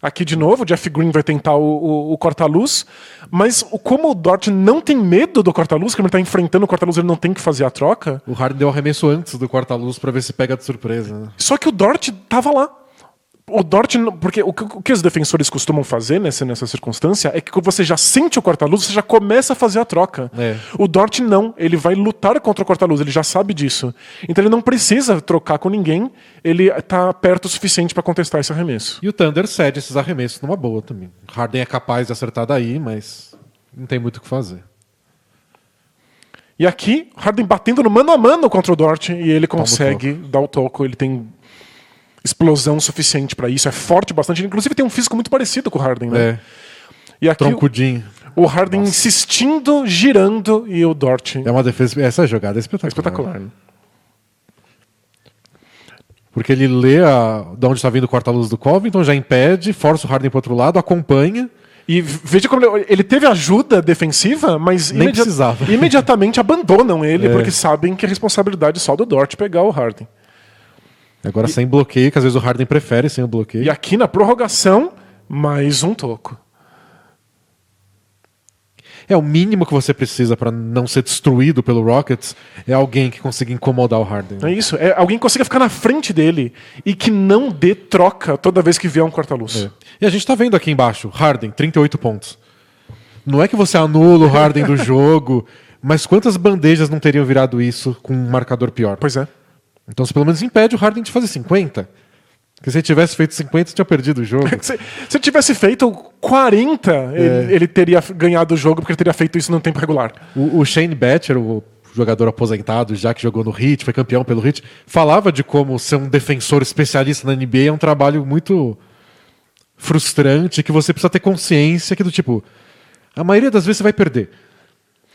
[SPEAKER 2] Aqui de novo, o Jeff Green vai tentar o corta-luz, mas como o Dort não tem medo do corta-luz, como ele está enfrentando o corta-luz, ele não tem que fazer a troca.
[SPEAKER 1] O Harden deu o arremesso antes do corta-luz para ver se pega de surpresa. Né?
[SPEAKER 2] Só que o Dort tava lá. O Dort, porque o que os defensores costumam fazer nessa circunstância é que quando você já sente o corta-luz, você já começa a fazer a troca. O Dort não, ele vai lutar contra o corta-luz, ele já sabe disso. Então ele não precisa trocar com ninguém, ele tá perto o suficiente para contestar esse arremesso.
[SPEAKER 1] E o Thunder cede esses arremessos numa boa também. Harden é capaz de acertar daí, mas não tem muito o que fazer.
[SPEAKER 2] E aqui, Harden batendo no mano a mano contra o Dort e ele consegue dar o toco, ele tem explosão suficiente pra isso, é forte bastante. Inclusive tem um físico muito parecido com o Harden, né? E aqui
[SPEAKER 1] troncudinho.
[SPEAKER 2] O Harden insistindo, girando e o Dort.
[SPEAKER 1] É uma defesa. Essa jogada é espetacular.
[SPEAKER 2] É espetacular. Né?
[SPEAKER 1] Porque ele lê de onde está vindo o corta-luz do Covington, já impede, força o Harden pro outro lado, acompanha.
[SPEAKER 2] E veja como ele teve ajuda defensiva, mas
[SPEAKER 1] nem precisava.
[SPEAKER 2] Imediatamente abandonam ele, porque sabem que a responsabilidade é só do Dort pegar o Harden.
[SPEAKER 1] Agora sem bloqueio, que às vezes o Harden prefere sem o bloqueio.
[SPEAKER 2] E aqui na prorrogação, mais um toco.
[SPEAKER 1] É o mínimo que você precisa para não ser destruído pelo Rockets, é alguém que consiga incomodar o Harden.
[SPEAKER 2] É isso, é alguém que consiga ficar na frente dele e que não dê troca toda vez que vier um corta-luz.
[SPEAKER 1] E a gente tá vendo aqui embaixo, Harden, 38 pontos. Não é que você anula o Harden do jogo, mas quantas bandejas não teriam virado isso com um marcador pior?
[SPEAKER 2] Pois é.
[SPEAKER 1] Então você pelo menos impede o Harden de fazer 50. Porque se ele tivesse feito 50, você tinha perdido o jogo.
[SPEAKER 2] Se ele tivesse feito 40, ele teria ganhado o jogo, porque ele teria feito isso no tempo regular.
[SPEAKER 1] O Shane Batcher, o jogador aposentado, já que jogou no Heat, foi campeão pelo Heat, falava de como ser um defensor especialista na NBA é um trabalho muito frustrante, que você precisa ter consciência que do tipo, a maioria das vezes você vai perder.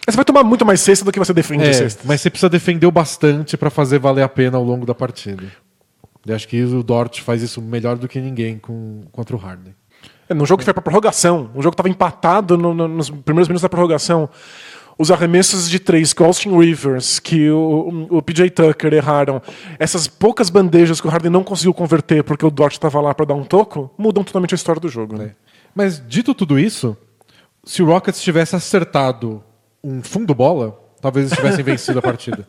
[SPEAKER 2] Você vai tomar muito mais cesta do que você defende cesta.
[SPEAKER 1] Mas você precisa defender o bastante para fazer valer a pena ao longo da partida. Eu acho que o Dort faz isso melhor do que ninguém contra o Harden.
[SPEAKER 2] No jogo que foi para prorrogação, o jogo estava empatado nos primeiros minutos da prorrogação. Os arremessos de 3 que o Austin Rivers, que o PJ Tucker erraram, essas poucas bandejas que o Harden não conseguiu converter porque o Dort estava lá para dar um toco, mudam totalmente a história do jogo. Né?
[SPEAKER 1] Mas dito tudo isso, se o Rockets tivesse acertado um fundo bola, talvez eles tivessem vencido a partida.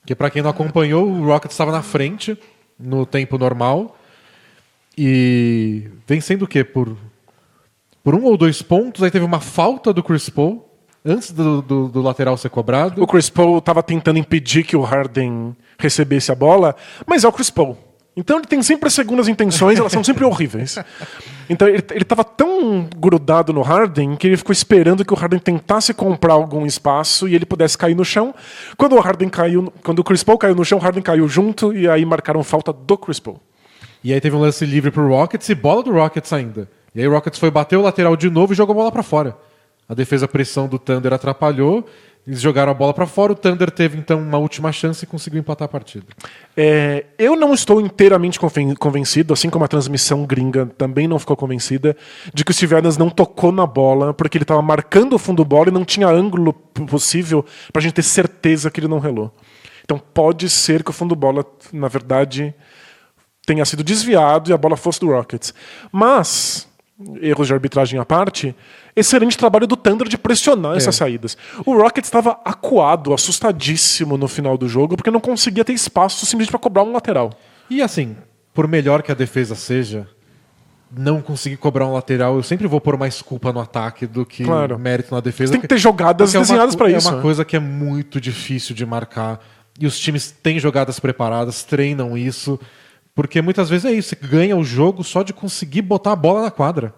[SPEAKER 1] Porque pra quem não acompanhou, o Rockets estava na frente no tempo normal e vencendo o quê? Por 1 ou 2 pontos, aí teve uma falta do Chris Paul antes do lateral ser cobrado.
[SPEAKER 2] O Chris Paul estava tentando impedir que o Harden recebesse a bola, mas é o Chris Paul. Então ele tem sempre as segundas intenções, elas são sempre horríveis. Então ele estava tão grudado no Harden que ele ficou esperando que o Harden tentasse comprar algum espaço e ele pudesse cair no chão. Quando o Chris Paul caiu no chão, o Harden caiu junto e aí marcaram falta do Chris Paul.
[SPEAKER 1] E aí teve um lance livre pro Rockets e bola do Rockets ainda. E aí o Rockets foi bater o lateral de novo e jogou a bola para fora. A defesa pressão do Thunder atrapalhou, eles jogaram a bola para fora, o Thunder teve então uma última chance e conseguiu empatar a partida.
[SPEAKER 2] Eu não estou inteiramente convencido, assim como a transmissão gringa também não ficou convencida, de que o Steve Adams não tocou na bola porque ele estava marcando o fundo bola e não tinha ângulo possível para a gente ter certeza que ele não relou. Então pode ser que o fundo bola, na verdade, tenha sido desviado e a bola fosse do Rockets. Mas, erros de arbitragem à parte, excelente trabalho do Thunder de pressionar essas saídas. O Rockets estava acuado, assustadíssimo no final do jogo, porque não conseguia ter espaço simplesmente para cobrar um lateral.
[SPEAKER 1] E assim, por melhor que a defesa seja, não conseguir cobrar um lateral, eu sempre vou pôr mais culpa no ataque do que mérito na defesa.
[SPEAKER 2] Tem que ter jogadas desenhadas para isso.
[SPEAKER 1] É uma coisa que é muito difícil de marcar. E os times têm jogadas preparadas, treinam isso. Porque muitas vezes é isso, você ganha o jogo só de conseguir botar a bola na quadra.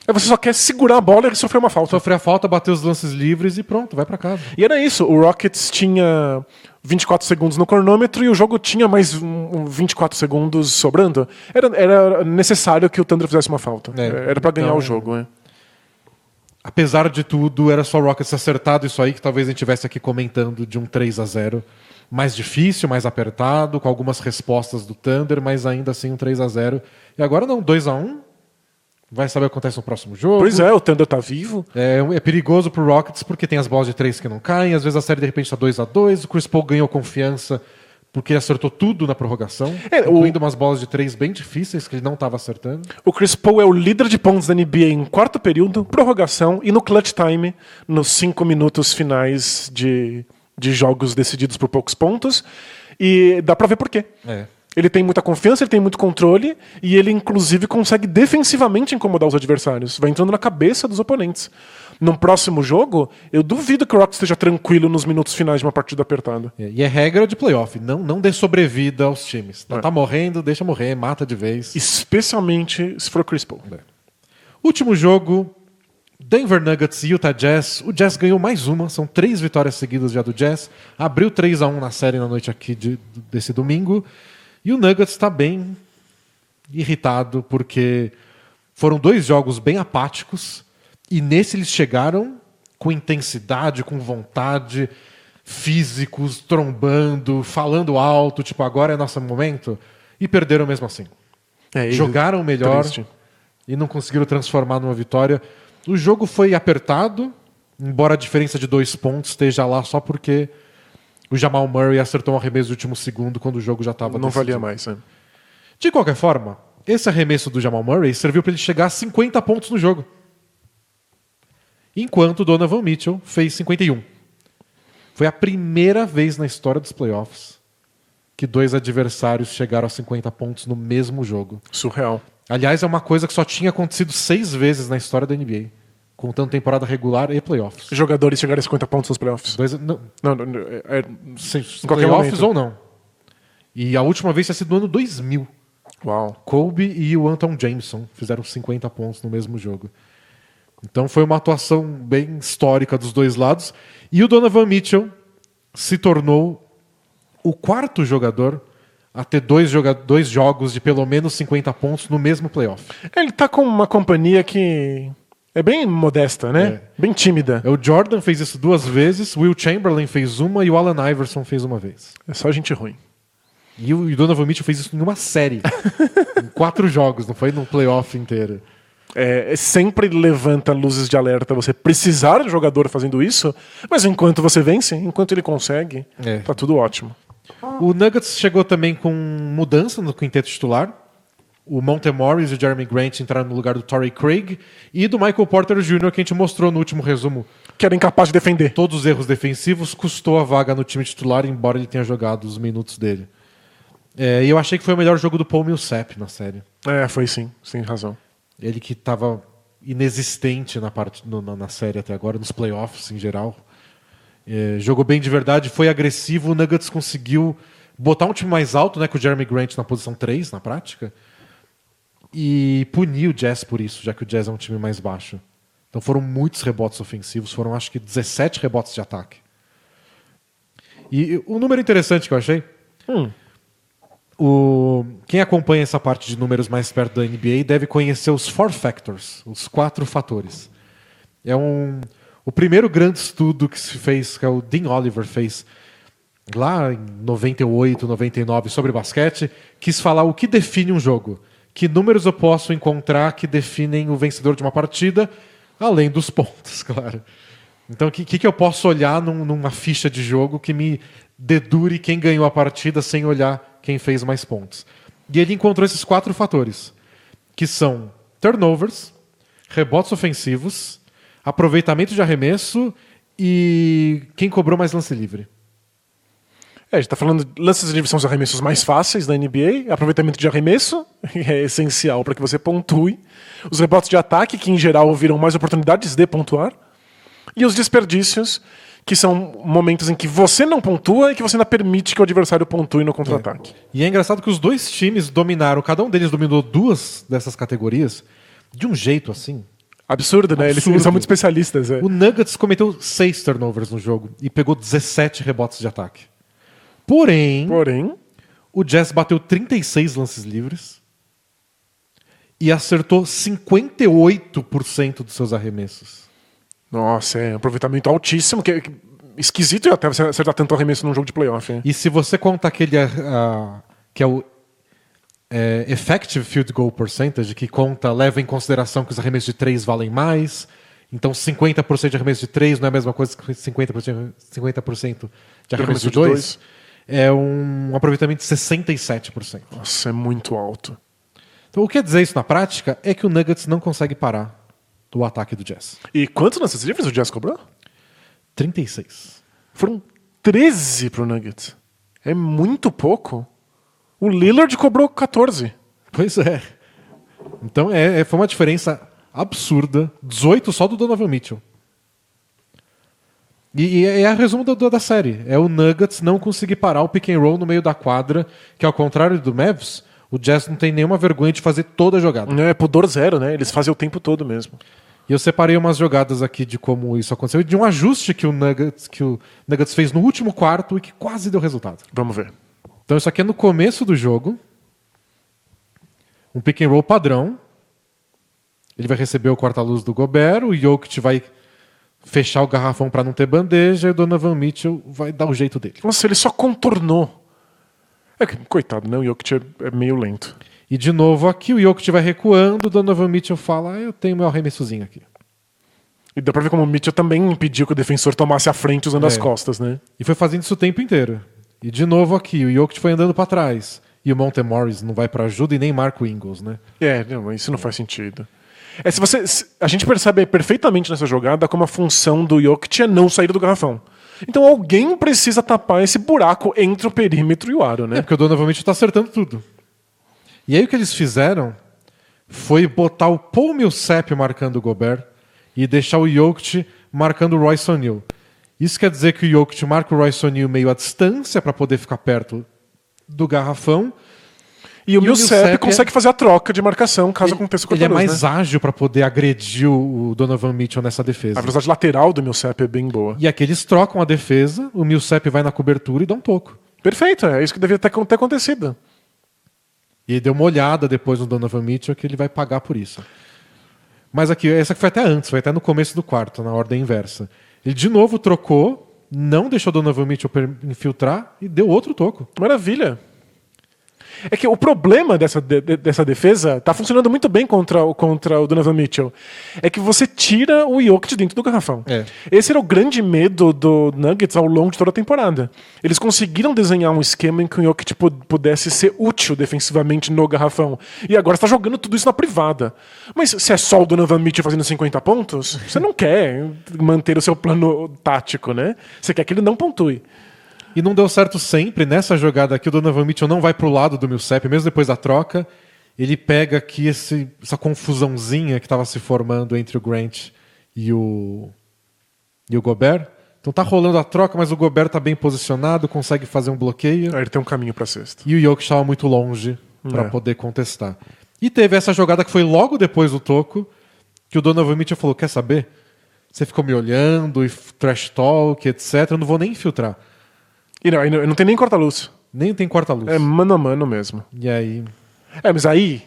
[SPEAKER 2] Você só quer segurar a bola e sofrer uma falta.
[SPEAKER 1] Sofrer a falta, bater os lances livres e pronto, vai pra casa.
[SPEAKER 2] E era isso, o Rockets tinha 24 segundos no cronômetro e o jogo tinha mais 24 segundos sobrando. Era necessário que o Thunder fizesse uma falta. Era pra ganhar o jogo.
[SPEAKER 1] Apesar de tudo, era só o Rockets acertado isso aí, que talvez a gente estivesse aqui comentando de um 3-0. Mais difícil, mais apertado, com algumas respostas do Thunder, mas ainda assim um 3-0. E agora não, 2-1. Vai saber o que acontece no próximo jogo.
[SPEAKER 2] Pois é, o Thunder tá vivo.
[SPEAKER 1] É perigoso pro Rockets porque tem as bolas de 3 que não caem. Às vezes a série de repente tá 2-2. O Chris Paul ganhou confiança porque ele acertou tudo na prorrogação. Incluindo umas bolas de 3 bem difíceis que ele não estava acertando.
[SPEAKER 2] O Chris Paul é o líder de pontos da NBA em quarto período, prorrogação e no clutch time, nos 5 minutos finais de jogos decididos por poucos pontos. E dá pra ver por quê. Ele tem muita confiança, ele tem muito controle e ele, inclusive, consegue defensivamente incomodar os adversários. Vai entrando na cabeça dos oponentes. Num próximo jogo, eu duvido que o Rockets esteja tranquilo nos minutos finais de uma partida apertada.
[SPEAKER 1] E é regra de playoff. Não dê sobrevida aos times. Tá morrendo, deixa morrer, mata de vez.
[SPEAKER 2] Especialmente se for Chris Paul.
[SPEAKER 1] Último jogo, Denver Nuggets e Utah Jazz. O Jazz ganhou mais uma. São 3 vitórias seguidas já do Jazz. Abriu 3-1 na série na noite aqui desse domingo. E o Nuggets está bem irritado porque foram 2 jogos bem apáticos e nesse eles chegaram com intensidade, com vontade, físicos, trombando, falando alto, tipo, agora é nosso momento, e perderam mesmo assim. Jogaram melhor e não conseguiram transformar numa vitória. O jogo foi apertado, embora a diferença de 2 pontos esteja lá só porque o Jamal Murray acertou um arremesso no último segundo quando o jogo já estava decidido.
[SPEAKER 2] Não valia mais.
[SPEAKER 1] De qualquer forma, esse arremesso do Jamal Murray serviu para ele chegar a 50 pontos no jogo. Enquanto o Donovan Mitchell fez 51. Foi a primeira vez na história dos playoffs que 2 adversários chegaram a 50 pontos no mesmo jogo.
[SPEAKER 2] Surreal.
[SPEAKER 1] Aliás, é uma coisa que só tinha acontecido 6 vezes na história da NBA. Contando temporada regular e playoffs.
[SPEAKER 2] Jogadores chegarem a 50 pontos nos playoffs.
[SPEAKER 1] Não,
[SPEAKER 2] em qualquer
[SPEAKER 1] playoffs
[SPEAKER 2] momento.
[SPEAKER 1] ou não. E a última vez tinha sido no ano 2000.
[SPEAKER 2] Uau.
[SPEAKER 1] Kobe e o Anton Jameson fizeram 50 pontos no mesmo jogo. Então foi uma atuação bem histórica dos 2 lados. E o Donovan Mitchell se tornou o 4º jogador a ter 2 jogos de pelo menos 50 pontos no mesmo playoff.
[SPEAKER 2] Ele tá com uma companhia que é bem modesta, né? Bem tímida.
[SPEAKER 1] O Jordan fez isso 2 vezes, o Will Chamberlain fez uma e o Allen Iverson fez uma vez.
[SPEAKER 2] É só gente ruim.
[SPEAKER 1] E o Donovan Mitchell fez isso em uma série. Em 4 jogos, não foi num playoff inteiro.
[SPEAKER 2] Sempre levanta luzes de alerta você precisar de jogador fazendo isso, mas enquanto você vence, enquanto ele consegue, tá tudo ótimo.
[SPEAKER 1] O Nuggets chegou também com mudança no quinteto titular. O Monte Morris e o Jeremy Grant entraram no lugar do Torrey Craig e do Michael Porter Jr., que a gente mostrou no último resumo.
[SPEAKER 2] Que era incapaz de defender.
[SPEAKER 1] Todos os erros defensivos custou a vaga no time titular, embora ele tenha jogado os minutos dele. E eu achei que foi o melhor jogo do Paul Millsap na série.
[SPEAKER 2] Foi sim, sem razão.
[SPEAKER 1] Ele que estava inexistente na série até agora, nos playoffs em geral. Jogou bem de verdade, foi agressivo. O Nuggets conseguiu botar um time mais alto, né, com o Jeremy Grant na posição 3, na prática, e punir o Jazz por isso, já que o Jazz é um time mais baixo. Então foram muitos rebotes ofensivos, foram acho que 17 rebotes de ataque. E um número interessante que eu achei... Quem acompanha essa parte de números mais perto da NBA deve conhecer os 4 factors, os 4 fatores. O primeiro grande estudo que se fez, que o Dean Oliver fez lá em 98, 99 sobre basquete, quis falar o que define um jogo. Que números eu posso encontrar que definem o vencedor de uma partida, além dos pontos, claro. Então, o que eu posso olhar numa ficha de jogo que me dedure quem ganhou a partida sem olhar quem fez mais pontos? E ele encontrou esses 4 fatores, que são turnovers, rebotes ofensivos, aproveitamento de arremesso e quem cobrou mais lance livre.
[SPEAKER 2] A gente está falando de lances livres são os arremessos mais fáceis da NBA, aproveitamento de arremesso é essencial para que você pontue, os rebotes de ataque, que em geral viram mais oportunidades de pontuar, e os desperdícios, que são momentos em que você não pontua e que você ainda permite que o adversário pontue no contra-ataque.
[SPEAKER 1] E é engraçado que os dois times dominaram, cada um deles dominou 2 dessas categorias de um jeito assim.
[SPEAKER 2] Absurdo, né? Eles são muito especialistas.
[SPEAKER 1] O Nuggets cometeu 6 turnovers no jogo e pegou 17 rebotes de ataque. Porém, o Jazz bateu 36 lances livres e acertou 58% dos seus arremessos.
[SPEAKER 2] Nossa, é um aproveitamento altíssimo, que é esquisito até você acertar tanto arremesso num jogo de playoff. Hein?
[SPEAKER 1] E se você conta aquele que é o effective field goal percentage, que leva em consideração que os arremessos de 3 valem mais, então 50% de arremesso de 3 não é a mesma coisa que 50% de arremesso de 2, é um aproveitamento de 67%.
[SPEAKER 2] Nossa, é muito alto.
[SPEAKER 1] Então o que quer dizer isso na prática é que o Nuggets não consegue parar do ataque do Jazz.
[SPEAKER 2] E quantos lances livres o Jazz cobrou?
[SPEAKER 1] 36.
[SPEAKER 2] Foram 13 pro Nuggets. É muito pouco. O Lillard cobrou 14.
[SPEAKER 1] Pois é. Então foi uma diferença absurda. 18 só do Donovan Mitchell. E é a resumo da série. É o Nuggets não conseguir parar o pick and roll no meio da quadra, que ao contrário do Mavs, o Jazz não tem nenhuma vergonha de fazer toda a jogada.
[SPEAKER 2] É pudor zero, né? Eles fazem o tempo todo mesmo.
[SPEAKER 1] E eu separei umas jogadas aqui de como isso aconteceu e de um ajuste que o Nuggets fez no último quarto e que quase deu resultado.
[SPEAKER 2] Vamos ver.
[SPEAKER 1] Então isso aqui é no começo do jogo. Um pick and roll padrão. Ele vai receber o corta-luz do Gobert, o Jokic vai fechar o garrafão para não ter bandeja e o Donovan Mitchell vai dar o jeito dele.
[SPEAKER 2] Nossa, ele só contornou. Coitado, né? O Jokic é meio lento.
[SPEAKER 1] E de novo aqui, o Jokic vai recuando, o Donovan Mitchell fala, eu tenho meu arremessozinho aqui.
[SPEAKER 2] E dá pra ver como o Mitchell também impediu que o defensor tomasse a frente usando as costas, né?
[SPEAKER 1] E foi fazendo isso o tempo inteiro. E de novo aqui, o Jokic foi andando para trás. E o Monte Morris não vai para ajuda e nem marca o Ingles, né?
[SPEAKER 2] Não, isso não faz sentido. A gente percebe perfeitamente nessa jogada como a função do Jokic é não sair do garrafão. Então alguém precisa tapar esse buraco entre o perímetro e o aro, né?
[SPEAKER 1] Porque o Donovan Mitchell tá acertando tudo. E aí o que eles fizeram foi botar o Paul Millsap marcando o Gobert e deixar o Jokic marcando o Royce O'Neal. Isso quer dizer que o Jokic marca o Royce O'Neal meio à distância para poder ficar perto do garrafão.
[SPEAKER 2] E o Millsap consegue fazer a troca de marcação caso aconteça com o
[SPEAKER 1] Ele é mais ágil para poder agredir o Donovan Mitchell nessa defesa.
[SPEAKER 2] A velocidade lateral do Millsap é bem boa.
[SPEAKER 1] E aqui eles trocam a defesa, o Millsap vai na cobertura e dá um toco.
[SPEAKER 2] Perfeito, é isso que devia ter acontecido.
[SPEAKER 1] E ele deu uma olhada depois no Donovan Mitchell que ele vai pagar por isso. Mas aqui, essa foi até antes, foi até no começo do quarto, na ordem inversa. Ele de novo trocou, não deixou o Donovan Mitchell infiltrar e deu outro toco.
[SPEAKER 2] Maravilha. É que o problema dessa defesa tá funcionando muito bem contra o Donovan Mitchell. É que você tira o Jokic dentro do garrafão. Esse era o grande medo do Nuggets ao longo de toda a temporada. Eles conseguiram desenhar um esquema em que o Jokic pudesse ser útil defensivamente no garrafão. E agora você tá jogando tudo isso na privada. Mas se é só o Donovan Mitchell fazendo 50 pontos, você não quer manter o seu plano tático, né? Você quer que ele não pontue.
[SPEAKER 1] E não deu certo sempre. Nessa jogada aqui, o Donovan Mitchell não vai pro lado do Millsap, mesmo depois da troca. Ele pega aqui essa confusãozinha que estava se formando entre o Grant e o Gobert. Então tá rolando a troca, mas o Gobert tá bem posicionado, consegue fazer um bloqueio.
[SPEAKER 2] Aí ele tem um caminho pra cesta.
[SPEAKER 1] E o Jokic estava muito longe para poder contestar. E teve essa jogada que foi logo depois do toco, que o Donovan Mitchell falou, quer saber? Você ficou me olhando, e trash talk, etc. Eu não vou nem infiltrar.
[SPEAKER 2] E não tem nem corta-luz.
[SPEAKER 1] Nem tem corta-luz.
[SPEAKER 2] É mano a mano mesmo.
[SPEAKER 1] E aí...
[SPEAKER 2] Mas aí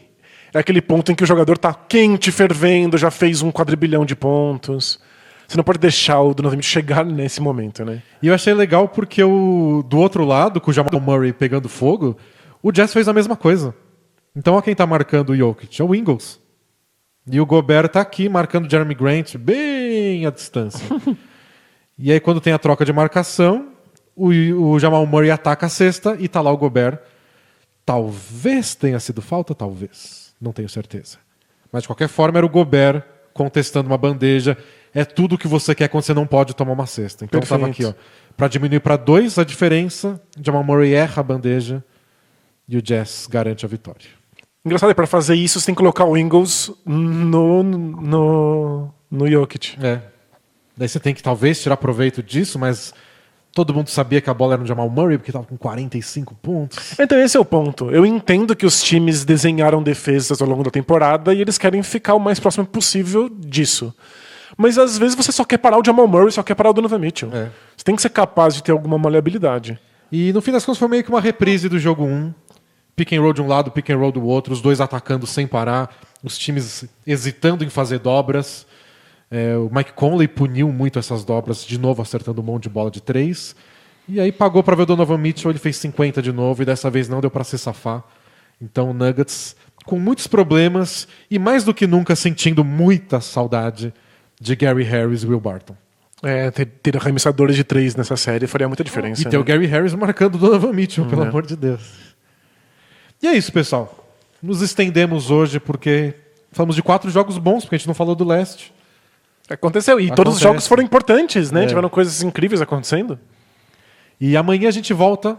[SPEAKER 2] é aquele ponto em que o jogador tá quente, fervendo, já fez um quadrilhão de pontos. Você não pode deixar o Donovan Mitchell chegar nesse momento, né?
[SPEAKER 1] E eu achei legal porque do outro lado, com o Jamal Murray pegando fogo, o Jazz fez a mesma coisa. Então, ó quem tá marcando o Jokic, é o Ingles. E o Gobert tá aqui marcando o Jeremy Grant bem à distância. E aí, quando tem a troca de marcação, o Jamal Murray ataca a cesta e tá lá o Gobert. Talvez tenha sido falta, talvez. Não tenho certeza. Mas, de qualquer forma, era o Gobert contestando uma bandeja. É tudo o que você quer quando você não pode tomar uma cesta. Então, estava aqui, ó. Para diminuir para 2 a diferença, Jamal Murray erra a bandeja e o Jazz garante a vitória.
[SPEAKER 2] Engraçado, para fazer isso, você tem que colocar o Ingles no Jokic.
[SPEAKER 1] Daí você tem que, talvez, tirar proveito disso, mas... Todo mundo sabia que a bola era no Jamal Murray, porque estava com 45 pontos.
[SPEAKER 2] Então esse é o ponto. Eu entendo que os times desenharam defesas ao longo da temporada e eles querem ficar o mais próximo possível disso. Mas às vezes você só quer parar o Jamal Murray, só quer parar o Donovan Mitchell. Você tem que ser capaz de ter alguma maleabilidade.
[SPEAKER 1] E no fim das contas foi meio que uma reprise do jogo 1. Pick and roll de um lado, pick and roll do outro, os dois atacando sem parar, os times hesitando em fazer dobras. O Mike Conley puniu muito essas dobras, de novo acertando um monte de bola de 3. E aí pagou para ver o Donovan Mitchell, ele fez 50 de novo e dessa vez não deu para se safar. Então o Nuggets com muitos problemas e mais do que nunca sentindo muita saudade de Gary Harris e Will Barton.
[SPEAKER 2] Ter arremessadores de 3 nessa série faria muita diferença.
[SPEAKER 1] E ter o Gary Harris marcando o Donovan Mitchell, pelo amor de Deus. E é isso, pessoal. Nos estendemos hoje porque falamos de 4 jogos bons, porque a gente não falou do leste.
[SPEAKER 2] Aconteceu. E todos os jogos foram importantes, né? Tiveram coisas incríveis acontecendo.
[SPEAKER 1] E amanhã a gente volta.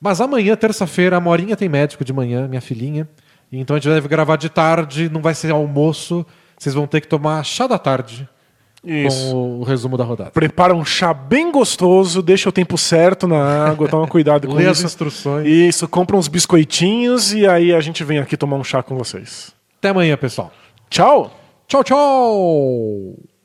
[SPEAKER 1] Mas amanhã, terça-feira, a Morinha tem médico de manhã, minha filhinha. Então a gente deve gravar de tarde, não vai ser almoço. Vocês vão ter que tomar chá da tarde.
[SPEAKER 2] Isso.
[SPEAKER 1] Com o resumo da rodada.
[SPEAKER 2] Prepara um chá bem gostoso, deixa o tempo certo na água, toma cuidado com isso.
[SPEAKER 1] Lê as instruções.
[SPEAKER 2] Isso, compra uns biscoitinhos e aí a gente vem aqui tomar um chá com vocês.
[SPEAKER 1] Até amanhã, pessoal.
[SPEAKER 2] Tchau!
[SPEAKER 1] Tchau, tchau!